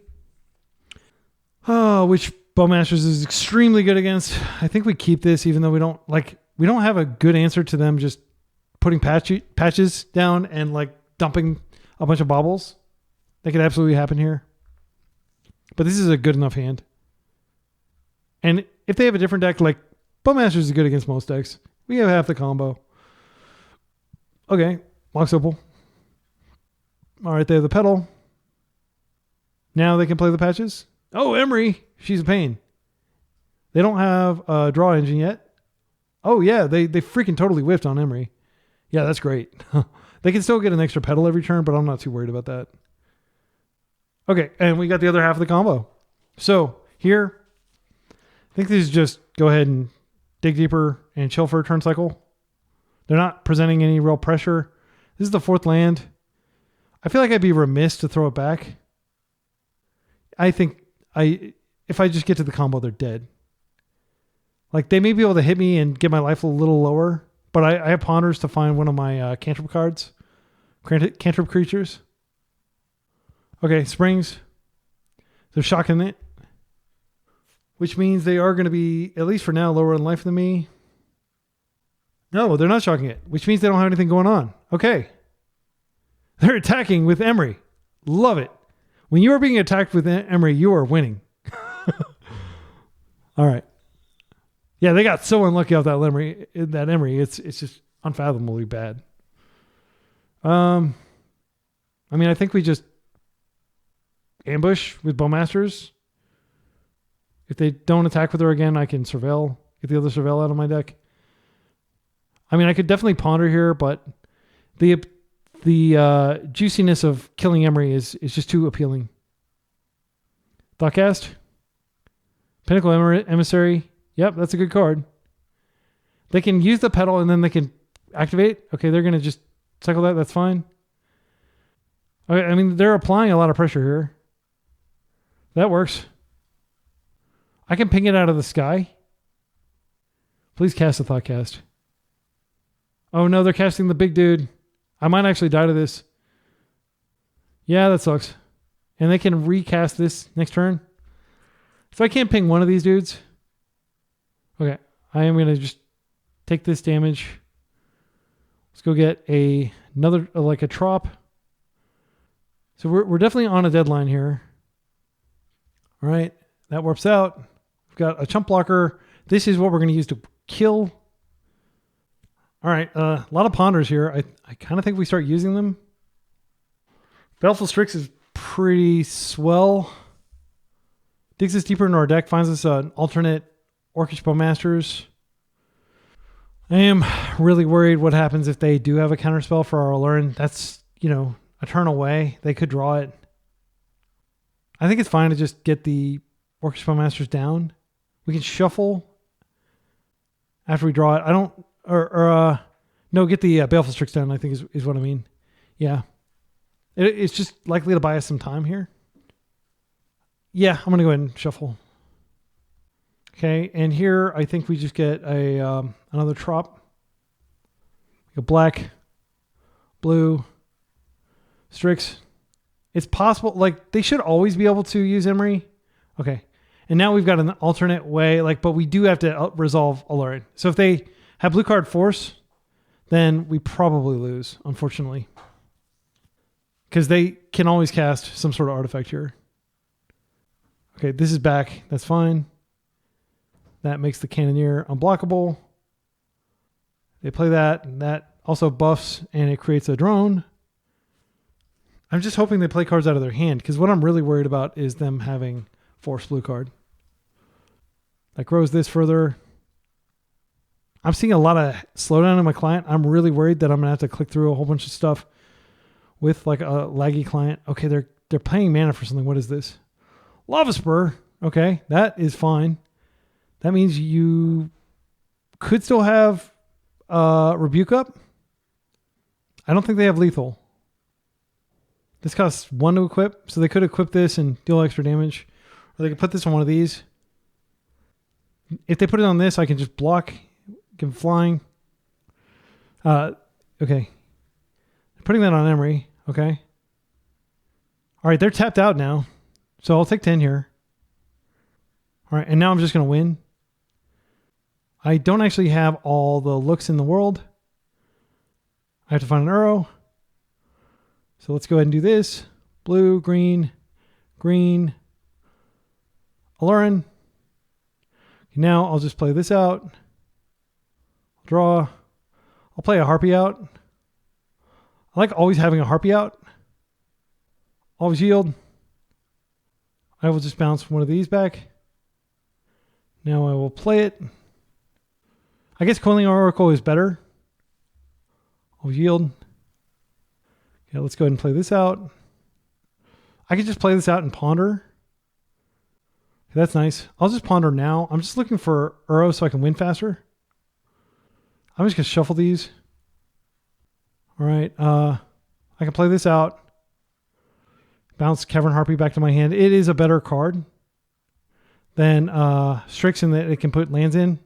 which Bowmasters is extremely good against. I think we keep this even though we don't have a good answer to them just putting patches down and like dumping a bunch of baubles. That could absolutely happen here. But this is a good enough hand. And if they have a different deck, like Bowmasters is good against most decks. We have half the combo. Okay, Mox Opal. All right, they have the Petal. Now they can play the patches. Oh, Emery, she's a pain. They don't have a draw engine yet. Oh yeah, they freaking totally whiffed on Emery. Yeah, that's great. They can still get an extra Petal every turn, but I'm not too worried about that. Okay, and we got the other half of the combo. So here, I think these just go ahead and dig deeper and chill for a turn cycle. They're not presenting any real pressure. This is the 4th land. I feel like I'd be remiss to throw it back. I think if I just get to the combo, they're dead. Like they may be able to hit me and get my life a little lower, but I have Ponders to find one of my cantrip cards. Cantrip creatures. Okay, Springs. They're shocking it. Which means they are going to be, at least for now, lower in life than me. No, they're not shocking it, which means they don't have anything going on. Okay. They're attacking with Emery. Love it. When you are being attacked with Emery, you are winning. All right. Yeah, they got so unlucky off that Emery. It's just unfathomably bad. I mean, I think we just ambush with Bowmasters. If they don't attack with her again, I can surveil, get the other surveil out of my deck. I mean, I could definitely ponder here, but the juiciness of killing Emery is just too appealing. Thoughtcast. Pinnacle Emissary. Yep, that's a good card. They can use the pedal and then they can activate. Okay, they're going to just cycle that. That's fine. Okay, I mean, they're applying a lot of pressure here. That works. I can ping it out of the sky. Please cast a Thoughtcast. Oh no, they're casting the big dude. I might actually die to this. Yeah, that sucks. And they can recast this next turn. So I can't ping one of these dudes. Okay, I am going to just take this damage. Let's go get another, like a trop. So we're definitely on a deadline here. All right, that warps out. We've got a chump blocker. This is what we're going to use to kill. All right, a lot of ponders here. I kind of think we start using them. Baleful Strix is pretty swell. Digs us deeper into our deck, finds us an alternate Orcish Bowmasters. I am really worried what happens if they do have a counterspell for our Aluren. That's, a turn away. They could draw it. I think it's fine to just get the Orcish Bowmasters down. We can shuffle after we draw it. No, get the Baleful Strix down, I think is what I mean. Yeah. It's just likely to buy us some time here. Yeah, I'm going to go ahead and shuffle. Okay, and here I think we just get another trop. A black, blue, Strix. It's possible, they should always be able to use Emery. Okay, and now we've got an alternate way, but we do have to resolve Aluren. So if they have blue card force, then we probably lose, unfortunately. Because they can always cast some sort of artifact here. Okay, this is back. That's fine. That makes the Cannoneer unblockable. They play that, and that also buffs, and it creates a drone. I'm just hoping they play cards out of their hand, because what I'm really worried about is them having force blue card. That grows this further. I'm seeing a lot of slowdown in my client. I'm really worried that I'm going to have to click through a whole bunch of stuff with a laggy client. Okay, they're paying mana for something. What is this? Lava Spur. Okay, that is fine. That means you could still have Rebuke up. I don't think they have lethal. This costs 1 to equip, so they could equip this and deal extra damage. Or they could put this on one of these. If they put it on this, I can just block, give them flying. Okay. Putting that on Emery. Okay. All right, they're tapped out now. So I'll take 10 here. All right, and now I'm just going to win. I don't actually have all the looks in the world. I have to find an Uro. So let's go ahead and do this. Blue, green, green, Aluren. Now I'll just play this out. Draw. I'll play a Harpy out. I like always having a Harpy out. Always yield. I will just bounce one of these back. Now I will play it. I guess Coiling Oracle is better. I'll yield. Okay, let's go ahead and play this out. I could just play this out and ponder. Okay, that's nice. I'll just ponder now. I'm just looking for Uro so I can win faster. I'm just going to shuffle these. All right. I can play this out. Bounce Cavern Harpy back to my hand. It is a better card than Strix in that it can put lands in.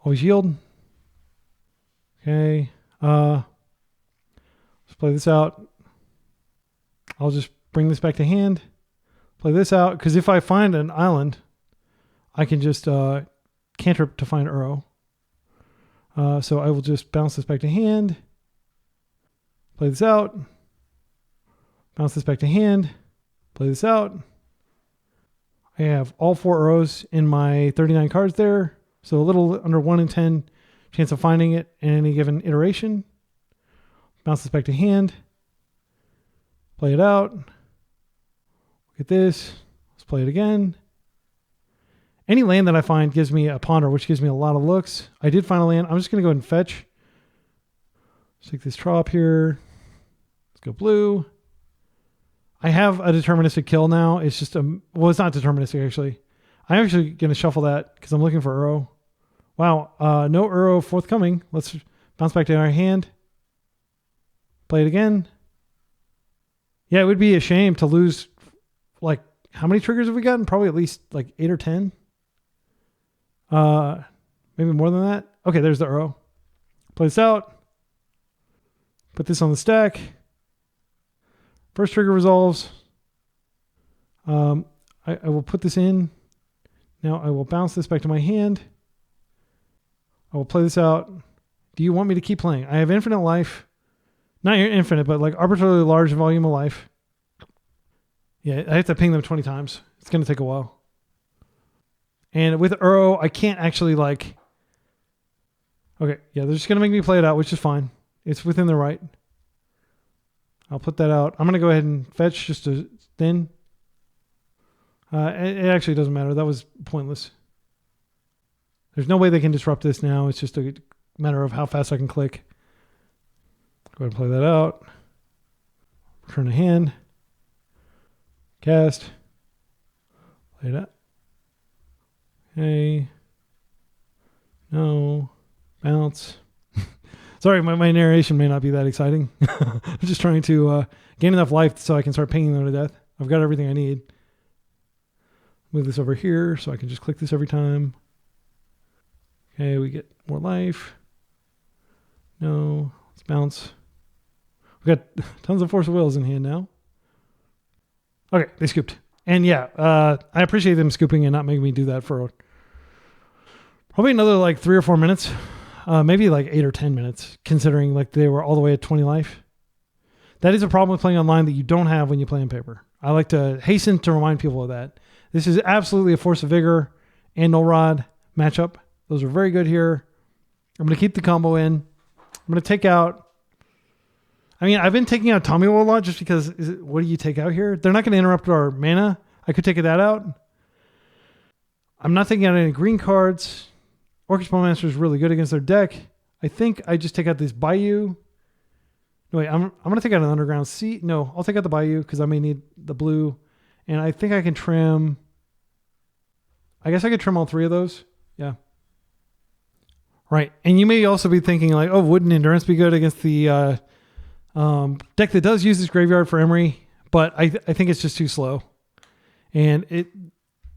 Always yield. Okay. Let's play this out. I'll just bring this back to hand. Play this out. Because if I find an island, I can just cantrip to find Uro. So I will just bounce this back to hand. Play this out. Bounce this back to hand. Play this out. I have all 4 arrows in my 39 cards there. So a little under 1 in 10 chance of finding it in any given iteration. Bounce this back to hand. Play it out. Look at this. Let's play it again. Any land that I find gives me a ponder, which gives me a lot of looks. I did find a land. I'm just going to go ahead and fetch. Let's take this trop here. Let's go blue. I have a deterministic kill now. It's just well, it's not deterministic actually. I'm actually going to shuffle that because I'm looking for Uro. Wow, no Uro forthcoming. Let's bounce back to our hand. Play it again. Yeah, it would be a shame to lose, like, how many triggers have we gotten? Probably at least like 8 or 10. Maybe more than that. Okay, there's the Uro. Play this out. Put this on the stack. First trigger resolves. I will put this in. Now I will bounce this back to my hand. I will play this out. Do you want me to keep playing? I have infinite life. Not infinite, but like arbitrarily large volume of life. Yeah, I have to ping them 20 times. It's going to take a while. And with Uro, I can't actually like... Okay, yeah, they're just going to make me play it out, which is fine. It's within the right. I'll put that out. I'm going to go ahead and fetch just to thin. It actually doesn't matter. That was pointless. There's no way they can disrupt this now. It's just a matter of how fast I can click. Go ahead and play that out. Return a hand. Cast. Play that. Okay. No. Bounce. Sorry, my narration may not be that exciting. I'm just trying to gain enough life so I can start pinging them to death. I've got everything I need. Move this over here so I can just click this every time. Okay, we get more life. No. Let's bounce. We've got tons of Force of Wills in hand now. Okay, they scooped. And yeah, I appreciate them scooping and not making me do that for probably another like 3 or 4 minutes. Maybe like 8 or 10 minutes, considering like they were all the way at 20 life. That is a problem with playing online that you don't have when you play on paper. I like to hasten to remind people of that. This is absolutely a Force of Vigor and No Rod matchup. Those are very good here. I'm going to keep the combo in. I'm going to take out... I mean, I've been taking out Tommy a lot just because what do you take out here? They're not going to interrupt our mana. I could take that out. I'm not taking out any green cards. Orcish Bowmaster is really good against their deck. I think I just take out this Bayou. No, wait, I'm going to take out an Underground Sea. No, I'll take out the Bayou because I may need the blue. And I think I can trim... I guess I could trim all 3 of those. Yeah. Right. And you may also be thinking like, oh, wouldn't Endurance be good against the deck that does use this graveyard for Emery? But I think it's just too slow. And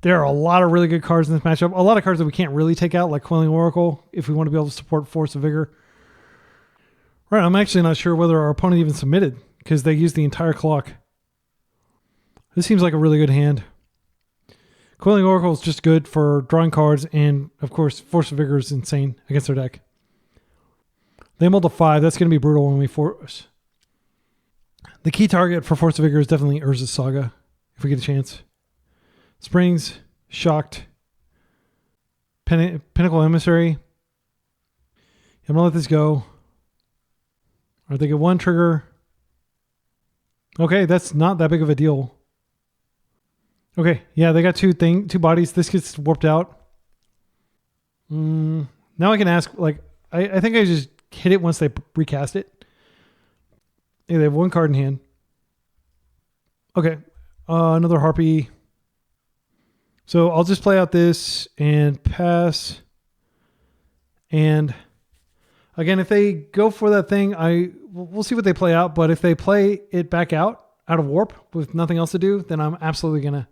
there are a lot of really good cards in this matchup. A lot of cards that we can't really take out, like Coiling Oracle, if we want to be able to support Force of Vigor. Right, I'm actually not sure whether our opponent even submitted because they used the entire clock. This seems like a really good hand. Coiling Oracle is just good for drawing cards, and of course, Force of Vigor is insane against their deck. They mulled a 5. That's going to be brutal when we force. The key target for Force of Vigor is definitely Urza's Saga, if we get a chance. Springs, Shocked, Pinnacle Emissary. I'm going to let this go. All right, they get 1 trigger. Okay, that's not that big of a deal. Okay, yeah, they got 2 bodies. This gets warped out. Now I can ask, like, I think I just hit it once they recast it. Yeah, they have 1 card in hand. Okay, another Harpy. So I'll just play out this and pass. And again, if they go for that thing, we'll see what they play out. But if they play it back out of warp with nothing else to do, then I'm absolutely going to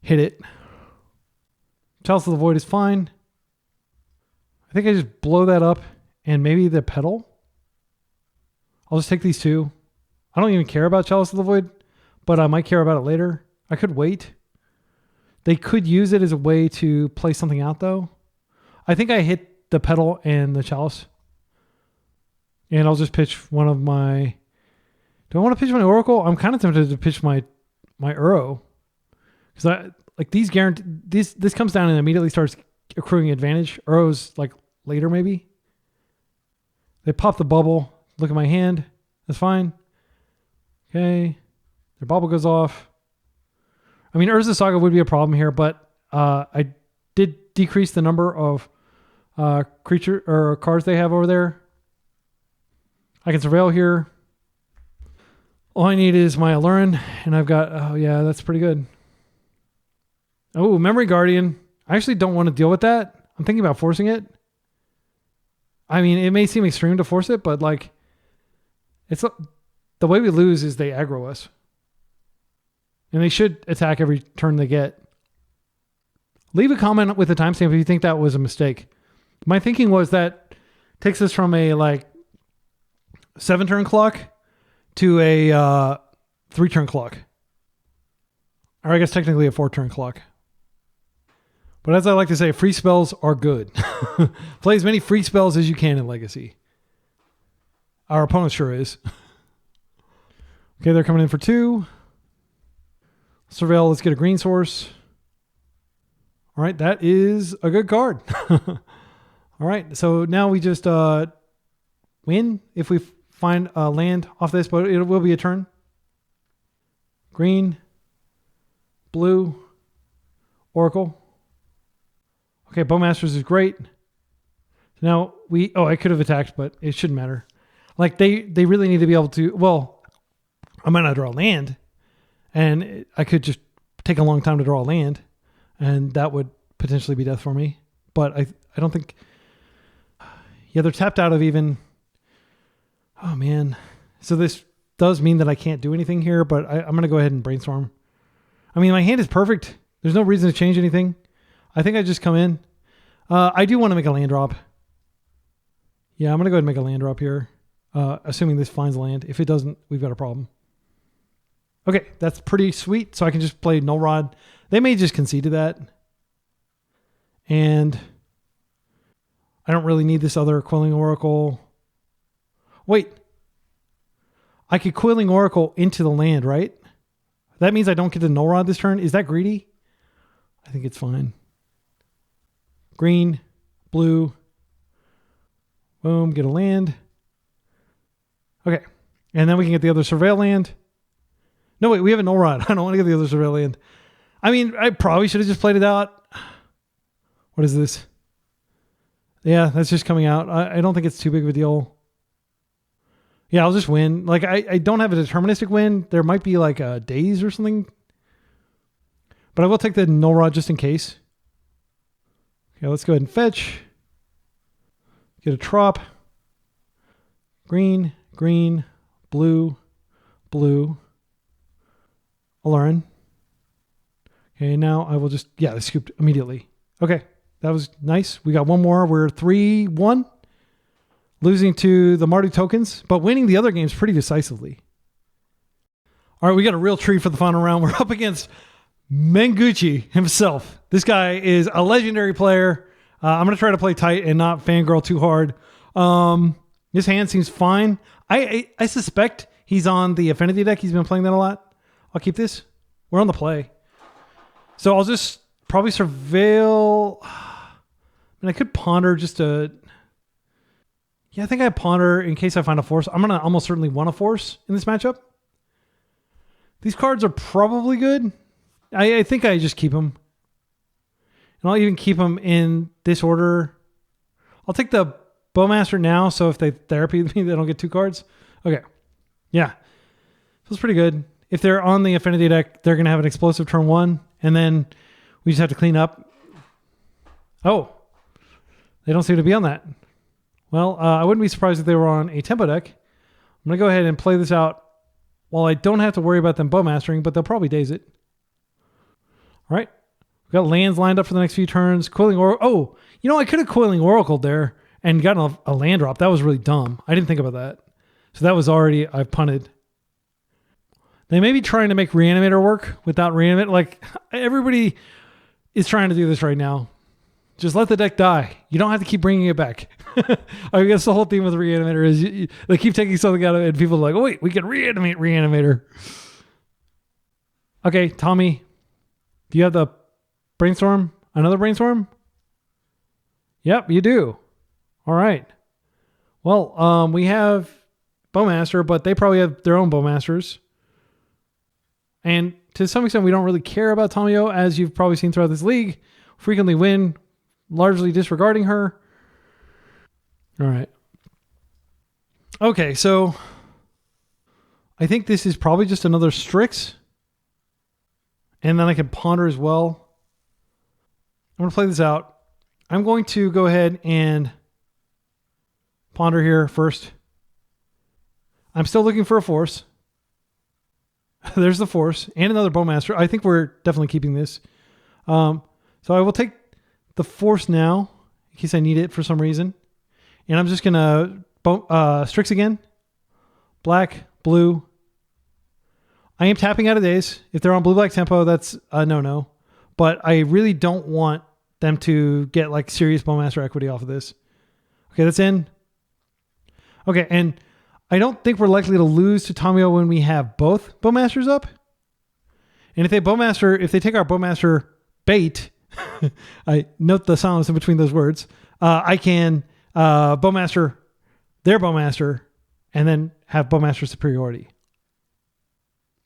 hit it. Chalice of the Void is fine. I think I just blow that up and maybe the Petal. I'll just take these 2. I don't even care about Chalice of the Void, but I might care about it later. I could wait. They could use it as a way to play something out, though. I think I hit the Petal and the Chalice. And I'll just pitch one of my... Do I want to pitch my Oracle? I'm kind of tempted to pitch my Uro. Because like these guarantee this comes down and immediately starts accruing advantage. Arrows like later maybe. They pop the bubble. Look at my hand. That's fine. Okay. Their bubble goes off. I mean, Urza Saga would be a problem here, but I did decrease the number of creature or cards they have over there. I can surveil here. All I need is my Aluren, and I've got, oh yeah, that's pretty good. Oh, Memory Guardian. I actually don't want to deal with that. I'm thinking about forcing it. I mean, it may seem extreme to force it, but like, it's the way we lose is they aggro us. And they should attack every turn they get. Leave a comment with a timestamp if you think that was a mistake. My thinking was that takes us from a like 7-turn clock to a 3-turn clock. Or I guess technically a 4-turn clock. But as I like to say, free spells are good. Play as many free spells as you can in Legacy. Our opponent sure is. Okay, they're coming in for 2. Surveil, let's get a green source. All right, that is a good card. All right, so now we just win if we find a land off this, but it will be a turn. Green, blue, Oracle. Okay, Bowmasters is great. Now I could have attacked, but it shouldn't matter. Like they really need to be able to, well, I might not draw land, and I could just take a long time to draw land, and that would potentially be death for me. But I don't think, yeah, they're tapped out of even, oh man. So this does mean that I can't do anything here, but I'm going to go ahead and brainstorm. I mean, my hand is perfect. There's no reason to change anything. I think I just come in. I do want to make a land drop. Yeah, I'm going to go ahead and make a land drop here. Assuming this finds land. If it doesn't, we've got a problem. Okay, that's pretty sweet. So I can just play Null Rod. They may just concede to that. And I don't really need this other Coiling Oracle. Wait. I could Coiling Oracle into the land, right? That means I don't get the Null Rod this turn. Is that greedy? I think it's fine. Green, blue. Boom, get a land. Okay. And then we can get the other Surveil land. No, wait, we have a Null Rod. I don't want to get the other Surveil land. I mean, I probably should have just played it out. What is this? Yeah, that's just coming out. I don't think it's too big of a deal. Yeah, I'll just win. Like, I don't have a deterministic win. There might be like a daze or something. But I will take the Null Rod just in case. Okay, let's go ahead and fetch. Get a trop. Green, green, blue, blue. Aluren. Okay, now I will just, yeah, they scooped immediately. Okay, that was nice. We got one more. We're 3-1. Losing to the Mardu tokens, but winning the other games pretty decisively. All right, we got a real treat for the final round. We're up against Mengucci himself. This guy is a legendary player. I'm going to try to play tight and not fangirl too hard. His hand seems fine. I suspect he's on the Affinity deck. He's been playing that a lot. I'll keep this. We're on the play. So I'll just probably surveil. I mean, I could ponder just to... Yeah, I think I ponder in case I find a force. I'm going to almost certainly want a force in this matchup. These cards are probably good. I think I just keep them. And I'll even keep them in this order. I'll take the Bowmaster now, so if they therapy me, they don't get 2 cards. Okay. Yeah. Feels pretty good. If they're on the Affinity deck, they're going to have an explosive turn 1, and then we just have to clean up. Oh. They don't seem to be on that. Well, I wouldn't be surprised if they were on a tempo deck. I'm going to go ahead and play this out while I don't have to worry about them Bowmastering, but they'll probably daze it. All right. We've got lands lined up for the next few turns. Coiling Oracle. Oh, you know, I could have Coiling Oracle there and gotten a land drop. That was really dumb. I didn't think about that. So that was already, I've punted. They may be trying to make Reanimator work without Reanimator. Like, everybody is trying to do this right now. Just let the deck die. You don't have to keep bringing it back. I guess the whole theme with Reanimator is they keep taking something out of it and people are like, oh, wait, we can reanimate Reanimator. Okay, Tommy. Do you have the brainstorm? Another brainstorm? Yep, you do. All right. Well, we have Bowmaster, but they probably have their own Bowmasters. And to some extent, we don't really care about Tamiyo, as you've probably seen throughout this league. Frequently win, largely disregarding her. All right. Okay, so I think this is probably just another Strix. And then I can ponder as well. I'm going to play this out. I'm going to go ahead and ponder here first. I'm still looking for a force. There's the force and another Bowmaster. I think we're definitely keeping this. So I will take the force now in case I need it for some reason. And I'm just going to Strix again. Black, blue. I am tapping out of days. If they're on blue-black tempo, that's a no-no. But I really don't want them to get like serious Bowmaster equity off of this. Okay, that's in. Okay, and I don't think we're likely to lose to Tamiyo when we have both Bowmasters up. And if they take our Bowmaster bait, I note the silence in between those words. I can Bowmaster their Bowmaster and then have Bowmaster superiority.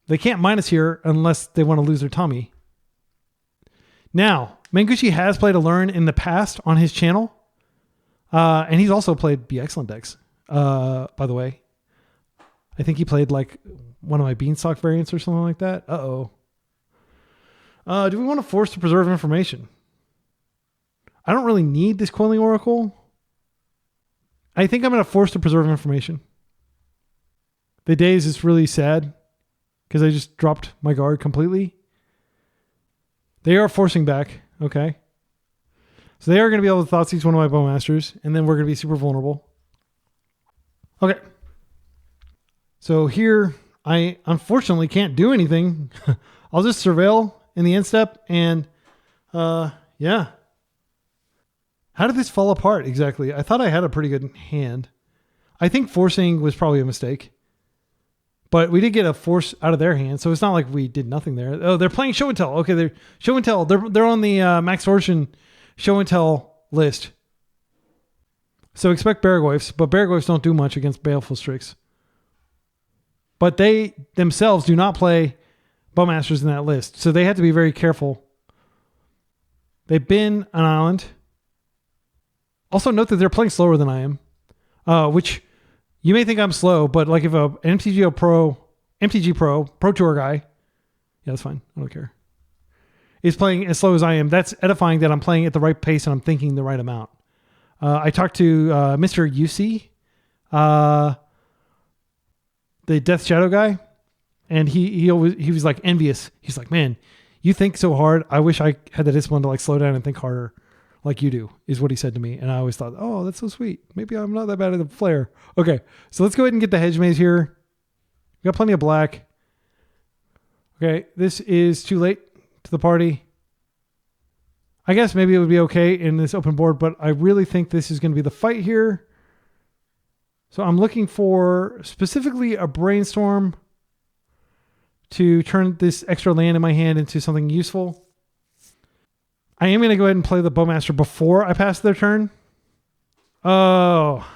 They can't minus here unless they want to lose their Tommy. Now, Mengucci has played Aluren in the past on his channel. And he's also played Be Excellent decks, by the way. I think he played like one of my Beanstalk variants or something like that. Uh-oh. Do we want to force to preserve information? I don't really need this Coiling Oracle. I think I'm going to force to preserve information. The days is really sad because I just dropped my guard completely. They are forcing back. Okay. So they are going to be able to Thoughtseize one of my Bowmasters, and then we're going to be super vulnerable. Okay. So here, I unfortunately can't do anything. I'll just surveil in the end step, and yeah. How did this fall apart exactly? I thought I had a pretty good hand. I think forcing was probably a mistake. But we did get a force out of their hand, so it's not like we did nothing there. Oh, they're playing Show and Tell. Okay, they're Show and Tell. They're on the Max Origin Show and Tell list. So expect Baraglyphs, but Baraglyphs don't do much against Baleful Strix. But they themselves do not play Bowmasters in that list, so they have to be very careful. They've been an island. Also note that they're playing slower than I am, which you may think I'm slow, but like if an MTG Pro Tour guy, yeah, that's fine. I don't care, is playing as slow as I am, that's edifying that I'm playing at the right pace and I'm thinking the right amount. I talked to Mr. UC, the Death Shadow guy, and he was like envious. He's like, man, you think so hard. I wish I had the discipline to like slow down and think harder like you do, is what he said to me. And I always thought, oh, that's so sweet. Maybe I'm not that bad at the flare. Okay, so let's go ahead and get the Hedge Maze here. We got plenty of black. Okay, this is too late to the party. I guess maybe it would be okay in this open board, but I really think this is going to be the fight here. So I'm looking for specifically a Brainstorm to turn this extra land in my hand into something useful. I am going to go ahead and play the Bowmaster before I pass their turn. Oh.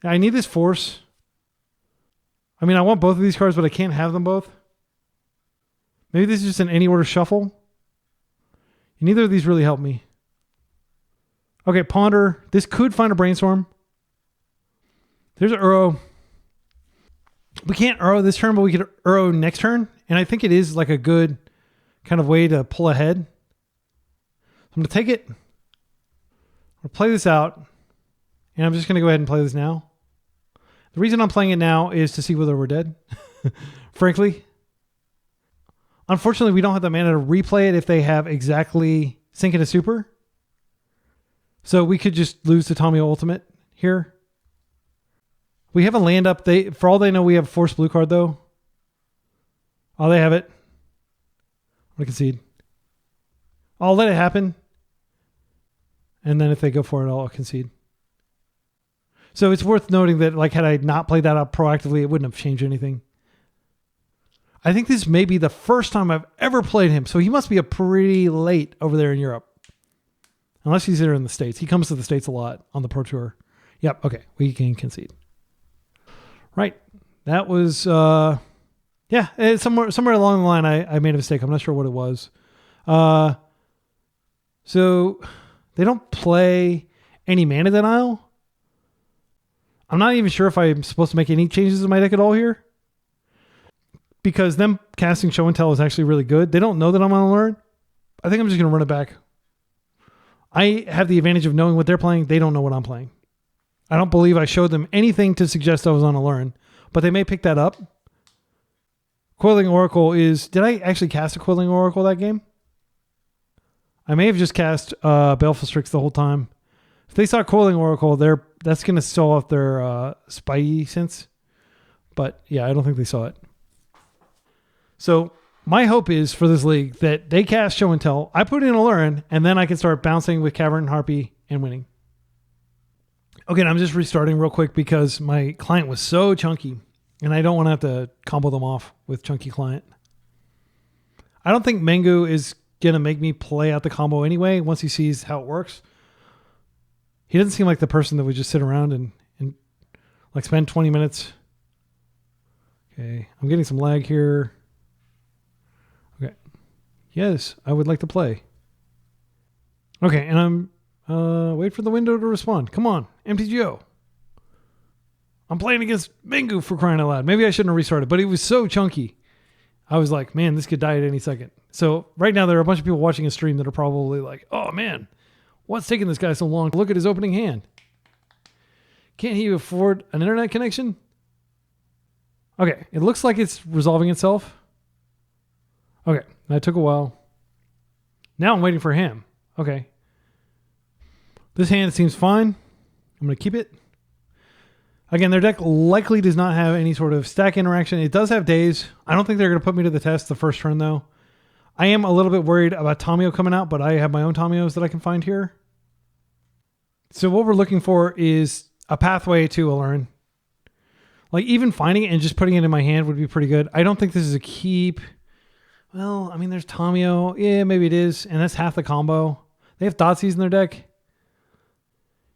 I need this force. I mean, I want both of these cards, but I can't have them both. Maybe this is just an any order shuffle. Neither of these really help me. Okay, Ponder. This could find a Brainstorm. There's an Uro. We can't Uro this turn, but we could Uro next turn. And I think it is like a good kind of way to pull ahead. I'm going to take it. I'm going to play this out. And I'm just going to go ahead and play this now. The reason I'm playing it now is to see whether we're dead. Frankly. Unfortunately, we don't have the mana to replay it if they have exactly Sink into Super. So we could just lose to Tommy Ultimate here. We have a land up. For all they know, we have a Force Blue card, though. Oh, they have it. I'm going to concede. I'll let it happen. And then if they go for it, I'll concede. So it's worth noting that, like, had I not played that out proactively, it wouldn't have changed anything. I think this may be the first time I've ever played him. So he must be a pretty late over there in Europe. Unless he's here in the States. He comes to the States a lot on the Pro Tour. Yep. Okay. We can concede. Right. That was, somewhere along the line, I made a mistake. I'm not sure what it was. So they don't play any mana denial. I'm not even sure if I'm supposed to make any changes in my deck at all here. Because them casting Show and Tell is actually really good. They don't know that I'm on Aluren. I think I'm just going to run it back. I have the advantage of knowing what they're playing. They don't know what I'm playing. I don't believe I showed them anything to suggest I was on Aluren, but they may pick that up. Coiling Oracle is... Did I actually cast a Coiling Oracle that game? I may have just cast Baleful Strix the whole time. If they saw Coiling Oracle, that's going to stall off their Spidey sense. But yeah, I don't think they saw it. So my hope is for this league that they cast Show and Tell, I put in Aluren, and then I can start bouncing with Cavern and Harpy and winning. Okay, I'm just restarting real quick because my client was so chunky, and I don't want to have to combo them off with chunky client. I don't think Mengu is going to make me play out the combo anyway once he sees how it works. He doesn't seem like the person that would just sit around and like spend 20 minutes. Okay, I'm getting some lag here. Okay. Yes, I would like to play. Okay, and I'm wait for the window to respond. Come on, MTGO. I'm playing against Mengu for crying out loud. Maybe I shouldn't have restarted, but it was so chunky. I was like, man, this could die at any second. So right now there are a bunch of people watching a stream that are probably like, oh man, what's taking this guy so long to look at his opening hand? Can't he afford an internet connection? Okay, it looks like it's resolving itself. Okay, that took a while. Now I'm waiting for him. Okay. This hand seems fine. I'm going to keep it. Again, their deck likely does not have any sort of stack interaction. It does have days. I don't think they're going to put me to the test the first turn, though. I am a little bit worried about Tomio coming out, but I have my own Tomios that I can find here. So what we're looking for is a pathway to Aluren. Like, even finding it and just putting it in my hand would be pretty good. I don't think this is a keep. Well, I mean, there's Tomio. Yeah, maybe it is. And that's half the combo. They have Thoughtseize in their deck.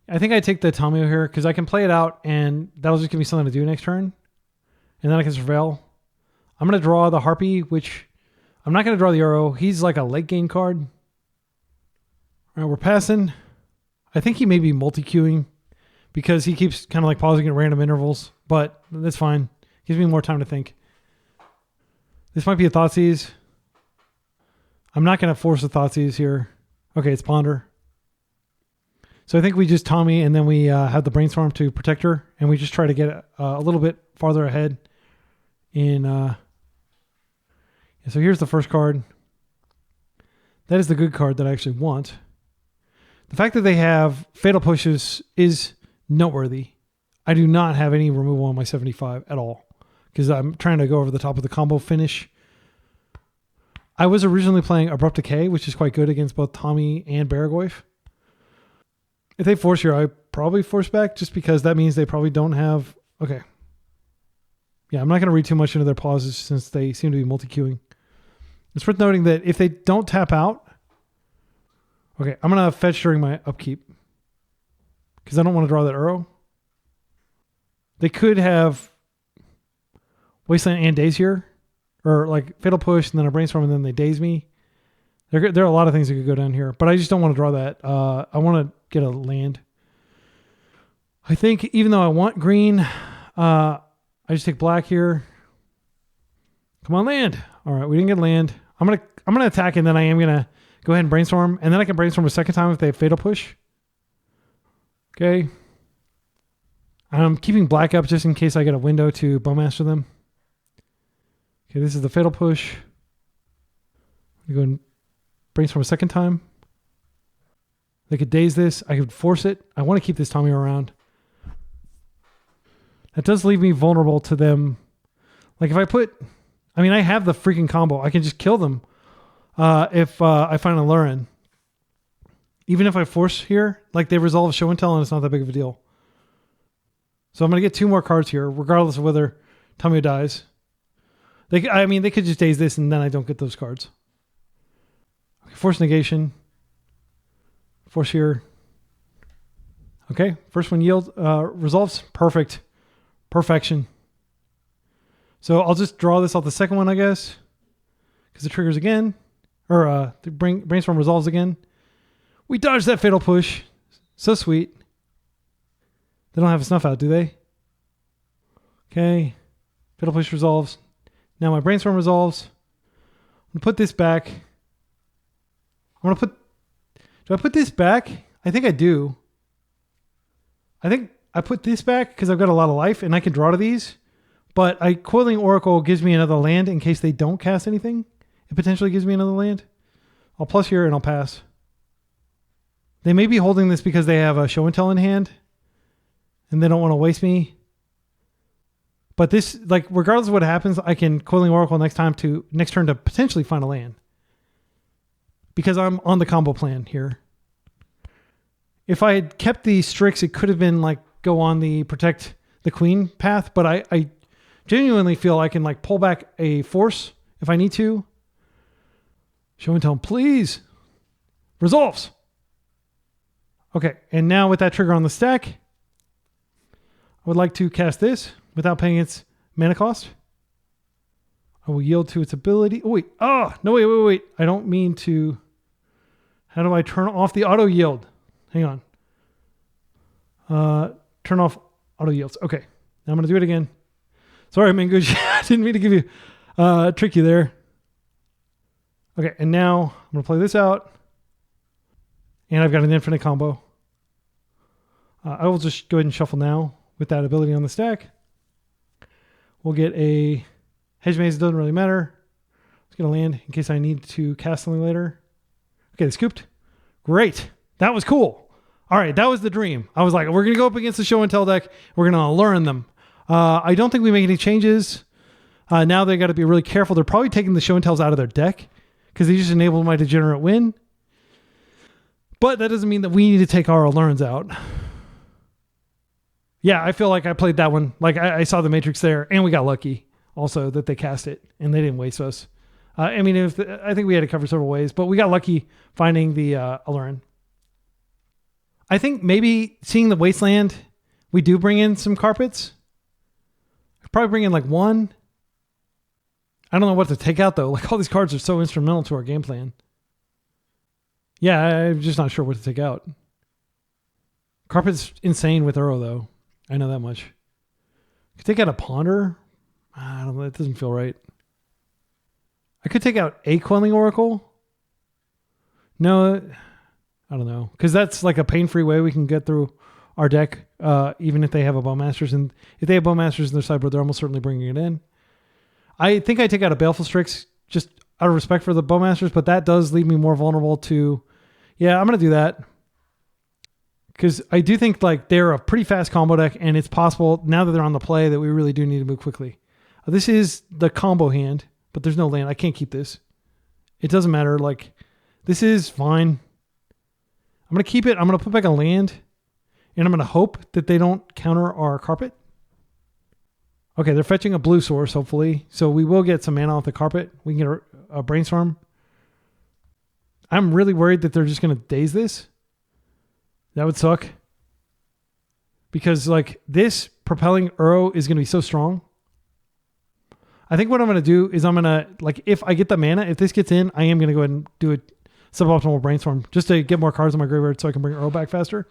I think I take the Tomio here because I can play it out and that'll just give me something to do next turn. And then I can surveil. I'm going to draw the Harpy, which I'm not going to draw the Arrow. He's like a late game card. All right, we're passing. I think he may be multi-queuing because he keeps kind of like pausing at random intervals, but that's fine. Gives me more time to think. This might be a Thoughtseize. I'm not going to force a Thoughtseize here. Okay, it's Ponder. So I think we just Tommy and then we have the Brainstorm to protect her and we just try to get a little bit farther ahead in... So here's the first card. That is the good card that I actually want. The fact that they have Fatal Pushes is noteworthy. I do not have any removal on my 75 at all because I'm trying to go over the top of the combo finish. I was originally playing Abrupt Decay, which is quite good against both Tommy and Baragoyf. If they force here, I probably force back just because that means they probably don't have... Okay. Yeah, I'm not going to read too much into their pauses since they seem to be multi-queuing. It's worth noting that if they don't tap out... Okay, I'm going to fetch during my upkeep because I don't want to draw that Arrow. They could have Wasteland and Daze here, or like Fatal Push and then a Brainstorm and then they Daze me. There are a lot of things that could go down here, but I just don't want to draw that. I want to get a land. I think even though I want green, I just take black here. Come on, land. All right, we didn't get land. I'm gonna attack and then I am gonna go ahead and Brainstorm, and then I can Brainstorm a second time if they have Fatal Push. Okay. I'm keeping black up just in case I get a window to Bowmaster them. Okay, this is the Fatal Push. I'm gonna go and Brainstorm a second time. They could Daze this. I could force it. I want to keep this Tommy around. That does leave me vulnerable to them. Like if I put... I mean, I have the freaking combo. I can just kill them if I find Aluren. Even if I force here, like they resolve Show and Tell and it's not that big of a deal. So I'm going to get 2 more cards here, regardless of whether Tommy dies. I mean, they could just daze this and then I don't get those cards. Okay, force negation. Force here. Okay, first one yield resolves. Perfect. Perfection. So I'll just draw this off the second one, I guess. Because it triggers again. Or the brainstorm resolves again. We dodged that fatal push. So sweet. They don't have a snuff out, do they? Okay. Fatal push resolves. Now my brainstorm resolves. I'm going to put this back. Do I put this back? I think I do. I think I put this back because I've got a lot of life and I can draw to these. But Coiling Oracle gives me another land in case they don't cast anything. It potentially gives me another land. I'll plus here and I'll pass. They may be holding this because they have a show and tell in hand. And they don't want to waste me. But this, like, regardless of what happens, I can Coiling Oracle next turn to potentially find a land. Because I'm on the combo plan here. If I had kept the Strix, it could have been like go on the protect the queen path. But I genuinely feel I can like pull back a force if I need to. Show and tell, please. Resolves. Okay, and now with that trigger on the stack, I would like to cast this without paying its mana cost. I will yield to its ability. Oh, wait. Oh, no, wait. I don't mean to. How do I turn off the auto yield? Hang on. Turn off auto yields. Okay. Now I'm going to do it again. Sorry, Mengucci. I didn't mean to give you trick you there. Okay. And now I'm going to play this out. And I've got an infinite combo. I will just go ahead and shuffle now with that ability on the stack. We'll get a Hedge Maze. It doesn't really matter. Let's get a land in case I need to cast something later. Okay, they scooped. Great. That was cool. All right, that was the dream. I was like, we're going to go up against the show and tell deck. We're going to learn them. I don't think we make any changes. Now they got to be really careful. They're probably taking the show and tells out of their deck because they just enabled my degenerate win. But that doesn't mean that we need to take our Alurens out. Yeah, I feel like I played that one. Like I saw the Matrix there, and we got lucky also that they cast it and they didn't waste us. I mean, I think we had to cover several ways, but we got lucky finding the Aluren. I think maybe seeing the Wasteland, we do bring in some carpets. Probably bring in like one. I don't know what to take out though. Like all these cards are so instrumental to our game plan. Yeah, I'm just not sure what to take out. Carpet's insane with Uro though. I know that much. Could take out a Ponder. I don't know. It doesn't feel right. I could take out a Coiling Oracle. No, I don't know. Because that's like a pain-free way we can get through our deck, even if they have a Bowmasters. And if they have Bowmasters in their sideboard, they're almost certainly bringing it in. I think I take out a Baleful Strix just out of respect for the Bowmasters, but that does leave me more vulnerable to... Yeah, I'm going to do that. Because I do think like they're a pretty fast combo deck, and it's possible now that they're on the play that we really do need to move quickly. This is the combo hand, but there's no land. I can't keep this. It doesn't matter. Like, this is fine. I'm going to keep it. I'm going to put back a land, and I'm going to hope that they don't counter our carpet. Okay, they're fetching a blue source, hopefully. So we will get some mana off the carpet. We can get a brainstorm. I'm really worried that they're just going to daze this. That would suck. Because like this propelling Uro is going to be so strong. I think what I'm going to do is I'm going to, like, if I get the mana, if this gets in, I am going to go ahead and do a suboptimal brainstorm just to get more cards in my graveyard so I can bring Uro back faster.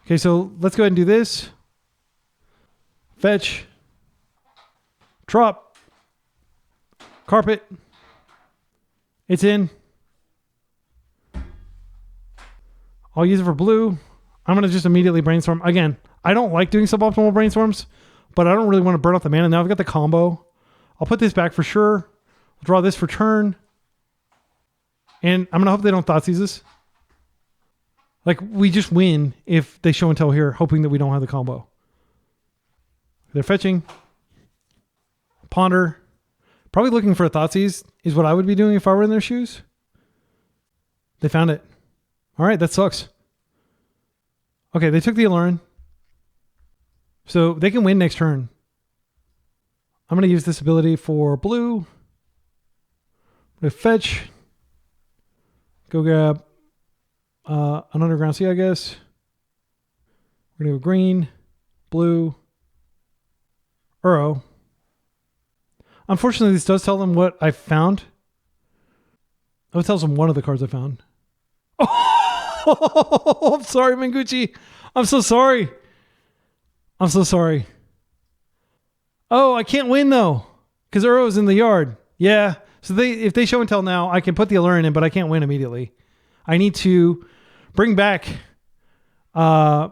Okay, so let's go ahead and do this. Fetch. Drop. Carpet. It's in. I'll use it for blue. I'm going to just immediately brainstorm. Again, I don't like doing suboptimal brainstorms, but I don't really want to burn off the mana. Now I've got the combo. I'll put this back for sure. We'll draw this for turn. And I'm going to hope they don't Thoughtseize this. Like, we just win if they show and tell here, hoping that we don't have the combo. They're fetching. Ponder. Probably looking for a Thoughtseize is what I would be doing if I were in their shoes. They found it. All right, that sucks. Okay, they took the Aluren. So they can win next turn. I'm going to use this ability for blue. With fetch. Go grab an underground sea, I guess. We're going to go green, blue, Uro. Unfortunately, this does tell them what I found. Oh, it tells them one of the cards I found. Oh, I'm sorry, Mengucci. I'm so sorry. I'm so sorry. Oh, I can't win though, because Uro's in the yard. Yeah. So if they show and tell now, I can put the Aluren in, but I can't win immediately. I need to bring back. Yeah,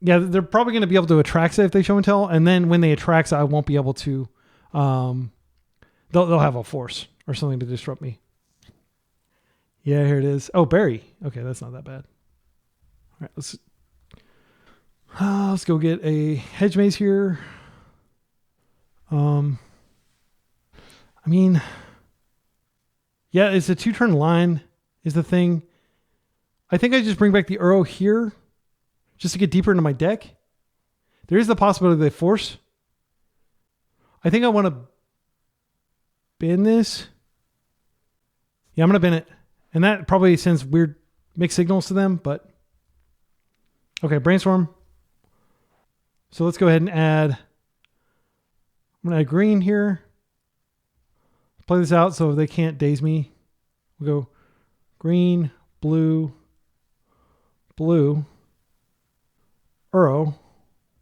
they're probably going to be able to Atraxa if they show and tell, and then when they Atraxa, I won't be able to. They'll have a force or something to disrupt me. Yeah, here it is. Oh, Barry. Okay, that's not that bad. All right, let's go get a hedge maze here. I mean, yeah, it's a 2-turn line is the thing. I think I just bring back the Uro here just to get deeper into my deck. There is the possibility they force. I think I want to bin this. Yeah, I'm going to bin it. And that probably sends weird mixed signals to them, but okay, brainstorm. So let's go ahead and add, I'm going to add green here. Play this out so they can't daze me. We'll go green, blue, blue, Uro.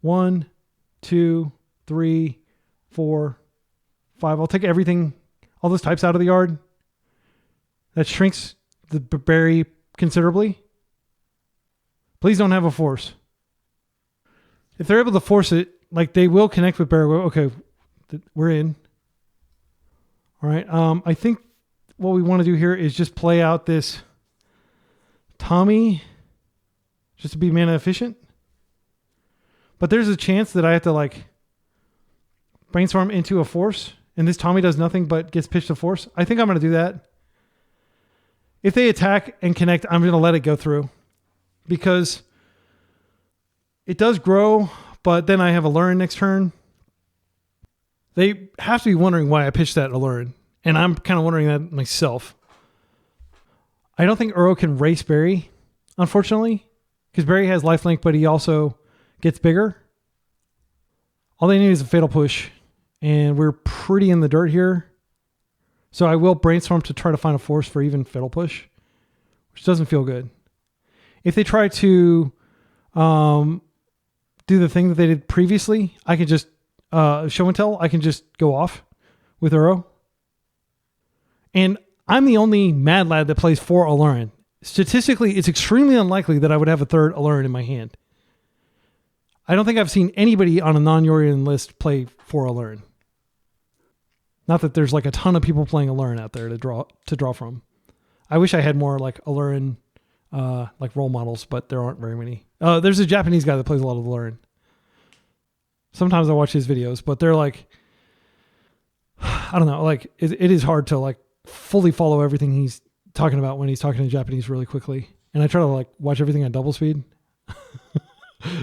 1, 2, 3, 4, 5. I'll take everything, all those types out of the yard. That shrinks the berry considerably. Please don't have a force. If they're able to force it, like they will connect with berry. Okay, we're in. All right. I think what we want to do here is just play out this Tommy just to be mana efficient. But there's a chance that I have to like brainstorm into a force, and this Tommy does nothing but gets pitched to force. I think I'm going to do that. If they attack and connect, I'm going to let it go through because it does grow, but then I have Aluren next turn. They have to be wondering why I pitched that Aluren, and I'm kind of wondering that myself. I don't think Uro can race Barry, unfortunately, because Barry has lifelink, but he also gets bigger. All they need is a fatal push, and we're pretty in the dirt here. So I will brainstorm to try to find a force for even fatal push, which doesn't feel good. If they try to do the thing that they did previously, I can just show and tell. I can just go off with Uro. And I'm the only mad lad that plays 4 Aluren. Statistically, it's extremely unlikely that I would have a third Aluren in my hand. I don't think I've seen anybody on a non-Yorian list play 4 Aluren. Not that there's like a ton of people playing Aluren out there to draw from. I wish I had more like Aluren like role models, but there aren't very many. There's a Japanese guy that plays a lot of Aluren. Sometimes I watch his videos, but they're like, I don't know, like it is hard to like fully follow everything he's talking about when he's talking in Japanese really quickly. And I try to like watch everything on double speed.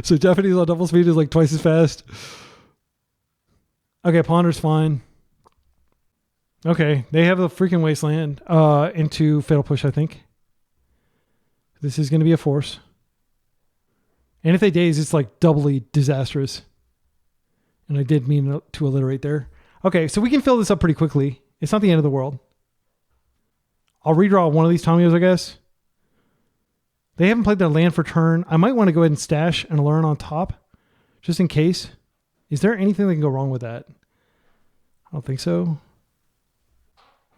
So Japanese on double speed is like twice as fast. Okay, Ponder's fine. Okay, they have the freaking Wasteland into Fatal Push, I think. This is going to be a force. And if they daze, it's like doubly disastrous. And I did mean to alliterate there. Okay, so we can fill this up pretty quickly. It's not the end of the world. I'll redraw one of these Tommyos, I guess. They haven't played their land for turn. I might want to go ahead and stash an Aluren on top, just in case. Is there anything that can go wrong with that? I don't think so.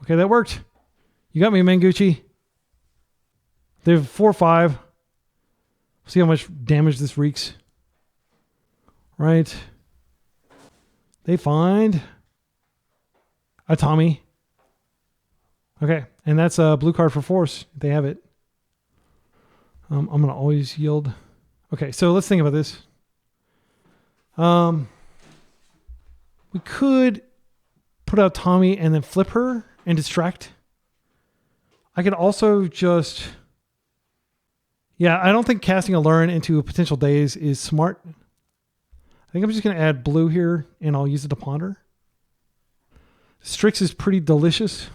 Okay, that worked. You got me, Mengucci. They have 4/5. See how much damage this wreaks. Right. They find a Tommy. Okay, and that's a blue card for force. They have it. I'm going to always yield. Okay, so let's think about this. We could put out Tommy and then flip her and distract. I could also just... Yeah, I don't think casting Aluren into a potential daze is smart. I think I'm just going to add blue here, and I'll use it to ponder. Strix is pretty delicious.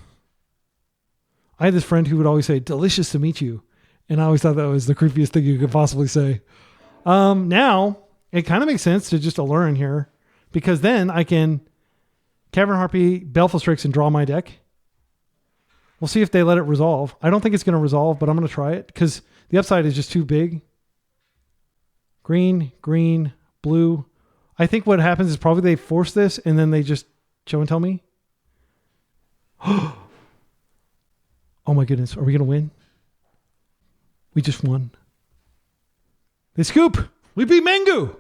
I had this friend who would always say, delicious to meet you. And I always thought that was the creepiest thing you could possibly say. Now, it kind of makes sense to just Aluren here, because then I can Cavern Harpy, Baleful Strix, and draw my deck. We'll see if they let it resolve. I don't think it's going to resolve, but I'm going to try it because the upside is just too big. Green, green, blue. I think what happens is probably they force this and then they just show and tell me. Oh my goodness. Are we going to win? We just won. They scoop. We beat Mengu.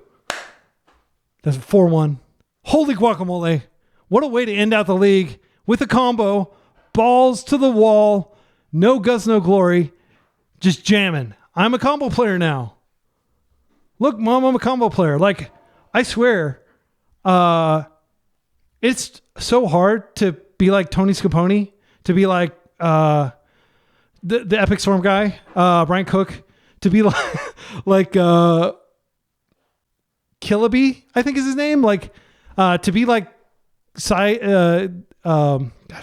That's 4-1. Holy guacamole. What a way to end out the league with a combo. Balls to the wall. No guts, no glory. Just jamming. I'm a combo player now. Look, Mom, I'm a combo player. Like, I swear, it's so hard to be like Tony Scapone, to be like the Epic Storm guy, Brian Cook, to be like Killaby, I think is his name. Like, to be like gosh,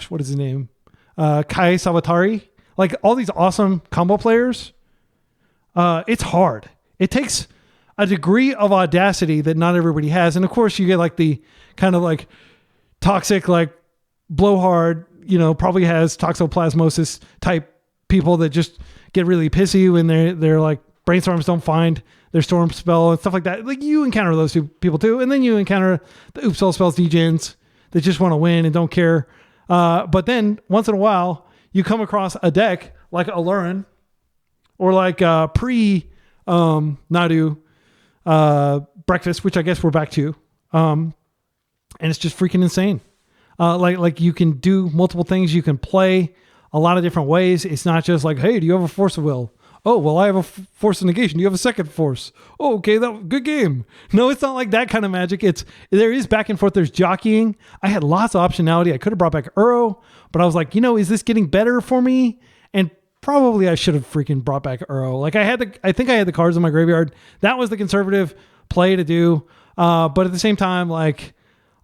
what is his name? Kai Sawatari. Like all these awesome combo players. It's hard. It takes a degree of audacity that not everybody has. And of course you get like the kind of like toxic, like blowhard, probably has toxoplasmosis type people that just get really pissy when they're like brainstorms don't find their storm spell and stuff like that. Like you encounter those two people too. And then you encounter the oops all spells degens that just want to win and don't care. But then once in a while you come across a deck like Aluren or like Nadu breakfast, which I guess we're back to. And it's just freaking insane. Like you can do multiple things. You can play a lot of different ways. It's not just like, hey, do you have a force of will? Oh, well, I have a force of negation. Do you have a second force? Oh, okay, good game. No, it's not like that kind of magic. There is back and forth. There's jockeying. I had lots of optionality. I could have brought back Uro, but I was like, is this getting better for me? And probably I should have freaking brought back Uro. Like I think I had the cards in my graveyard. That was the conservative play to do. But at the same time, like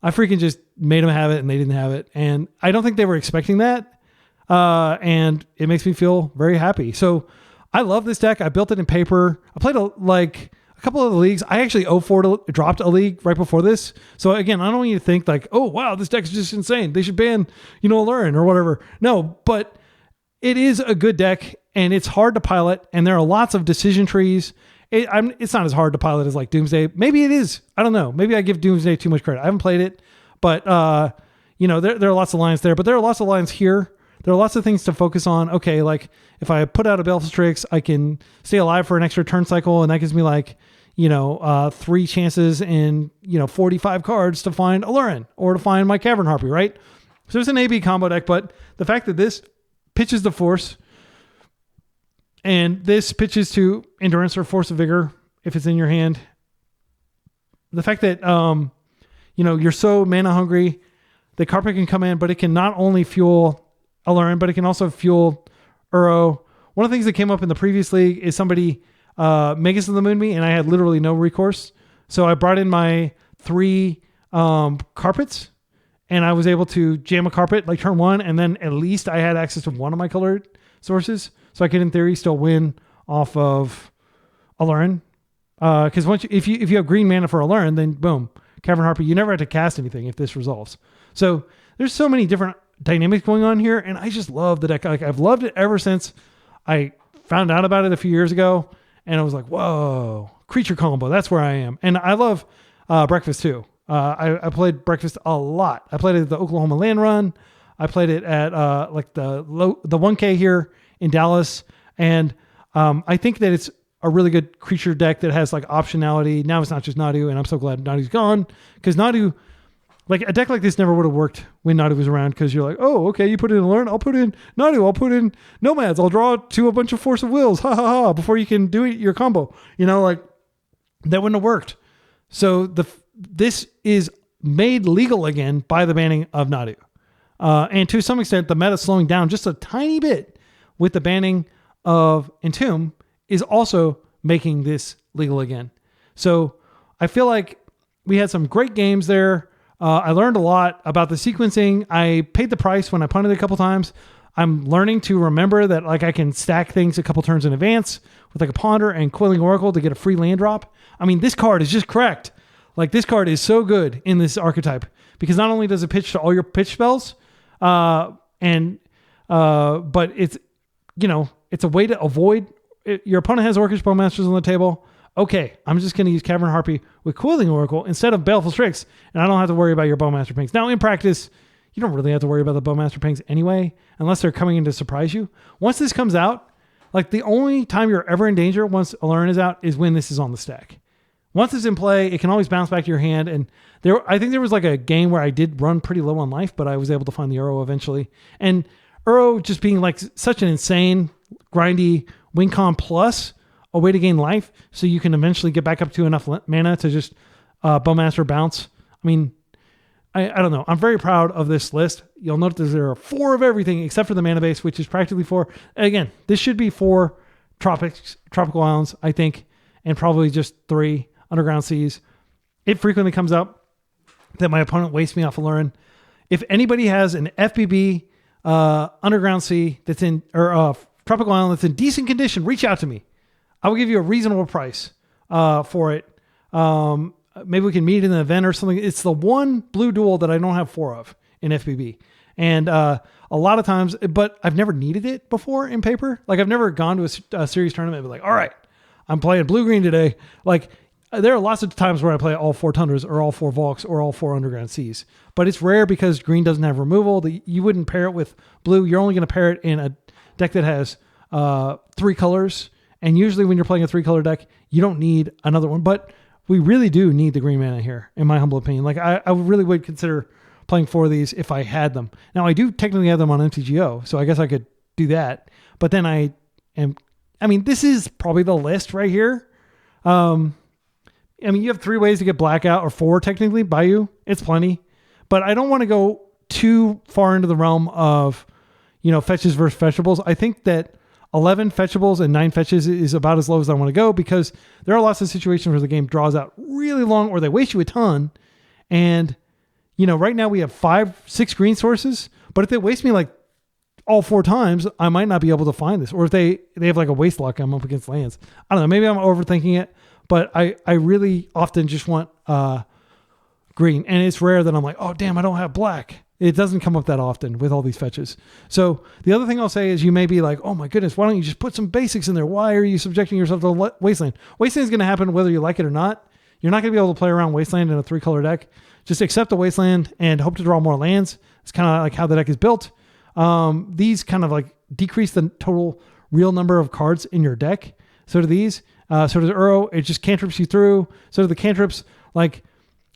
I freaking just made them have it and they didn't have it. And I don't think they were expecting that. And it makes me feel very happy. So I love this deck. I built it in paper. I played a couple of the leagues. I actually 0-4 dropped a league right before this. So again, I don't want you to think like, oh wow, this deck is just insane. They should ban, Aluren or whatever. No, but it is a good deck and it's hard to pilot. And there are lots of decision trees. It's not as hard to pilot as like Doomsday. Maybe it is. I don't know. Maybe I give Doomsday too much credit. I haven't played it, but there are lots of lines there, but there are lots of lines here. There are lots of things to focus on. Okay, like if I put out a Baleful Strix, I can stay alive for an extra turn cycle, and that gives me like, 3 chances in 45 cards to find Aluren or to find my Cavern Harpy, right? So it's an AB combo deck, but the fact that this pitches the force, and this pitches to endurance or force of vigor if it's in your hand. The fact that you're so mana hungry, the carpet can come in, but it can not only fuel Aluren, but it can also fuel Uro. One of the things that came up in the previous league is somebody Magus of the Moon me, and I had literally no recourse. So I brought in my 3 carpets, and I was able to jam a carpet like turn 1, and then at least I had access to one of my colored sources, so I could in theory still win off of Aluren. Because if you have green mana for Aluren, then boom, Cavern Harpy. You never have to cast anything if this resolves. So there's so many different dynamics going on here, and I just love the deck. Like I've loved it ever since I found out about it a few years ago, and I was like, whoa, creature combo, that's where I am. And I love breakfast too. I played breakfast a lot. I played it at the Oklahoma Land Run. I played it at the 1K here in Dallas, and I think that it's a really good creature deck that has like optionality. Now it's not just Nadu, and I'm so glad Nadu's gone, because Nadu, like a deck like this never would have worked when Nadu was around, because you're like, oh, okay, you put in Aluren, I'll put in Nadu, I'll put in Nomads, I'll draw to a bunch of Force of Wills, ha ha ha, before you can do your combo. Like that wouldn't have worked. So this is made legal again by the banning of Nadu. And to some extent, the meta slowing down just a tiny bit with the banning of Entomb is also making this legal again. So I feel like we had some great games there. I learned a lot about the sequencing. I paid the price when I punted a couple times. I'm learning to remember that like I can stack things a couple turns in advance with like a Ponder and Coiling Oracle to get a free land drop. I mean, this card is just correct. Like this card is so good in this archetype because not only does it pitch to all your pitch spells, but it's, it's a way to avoid it. Your opponent has Orcish Bowmasters on the table. Okay, I'm just going to use Cavern Harpy with Coiling Oracle instead of Baleful Strix, and I don't have to worry about your Bowmaster Pinks. Now, in practice, you don't really have to worry about the Bowmaster Pinks anyway, unless they're coming in to surprise you. Once this comes out, like the only time you're ever in danger once Aluren is out is when this is on the stack. Once it's in play, it can always bounce back to your hand, and I think there was like a game where I did run pretty low on life, but I was able to find the Uro eventually. And Uro just being like such an insane, grindy win con plus a way to gain life so you can eventually get back up to enough mana to just Bowmaster bounce. I mean, I don't know. I'm very proud of this list. You'll note that there are 4 of everything except for the mana base, which is practically 4. Again, this should be 4 tropical islands, I think, and probably just 3 underground seas. It frequently comes up that my opponent wastes me off Aluren. If anybody has an FBB underground sea that's in, or tropical island that's in decent condition, reach out to me. I will give you a reasonable price for it. Maybe we can meet in an event or something. It's the one blue duel that I don't have 4 of in FBB. And a lot of times, but I've never needed it before in paper. Like I've never gone to a series tournament and be like, all right, I'm playing blue-green today. Like there are lots of times where I play all 4 Tundras or all 4 Volks or all 4 underground seas. But it's rare because green doesn't have removal. You wouldn't pair it with blue. You're only going to pair it in a deck that has 3 colors. And usually when you're playing a 3-color deck, you don't need another one. But we really do need the green mana here, in my humble opinion. Like I really would consider playing 4 of these if I had them. Now I do technically have them on MTGO, so I guess I could do that. But then this is probably the list right here. You have 3 ways to get blackout, or 4 technically by you. It's plenty. But I don't want to go too far into the realm of, fetches versus fetchables. I think that 11 fetchables and 9 fetches is about as low as I want to go because there are lots of situations where the game draws out really long or they waste you a ton. And, right now we have 5-6 green sources, but if they waste me like all 4 times, I might not be able to find this. Or if they have like a waste lock, I'm up against lands. I don't know. Maybe I'm overthinking it, but I really often just want green. And it's rare that I'm like, oh, damn, I don't have black. It doesn't come up that often with all these fetches. So the other thing I'll say is you may be like, oh my goodness, why don't you just put some basics in there? Why are you subjecting yourself to Wasteland? Wasteland is going to happen whether you like it or not. You're not going to be able to play around Wasteland in a 3-color deck. Just accept the Wasteland and hope to draw more lands. It's kind of like how the deck is built. These kind of like decrease the total real number of cards in your deck. So do these. So does Uro. It just cantrips you through. So do the cantrips. Like,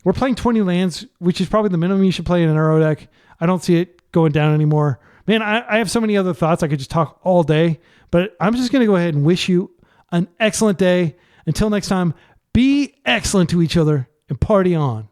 we're playing 20 lands, which is probably the minimum you should play in an Uro deck. I don't see it going down anymore. Man, I have so many other thoughts. I could just talk all day, but I'm just going to go ahead and wish you an excellent day. Until next time, be excellent to each other and party on.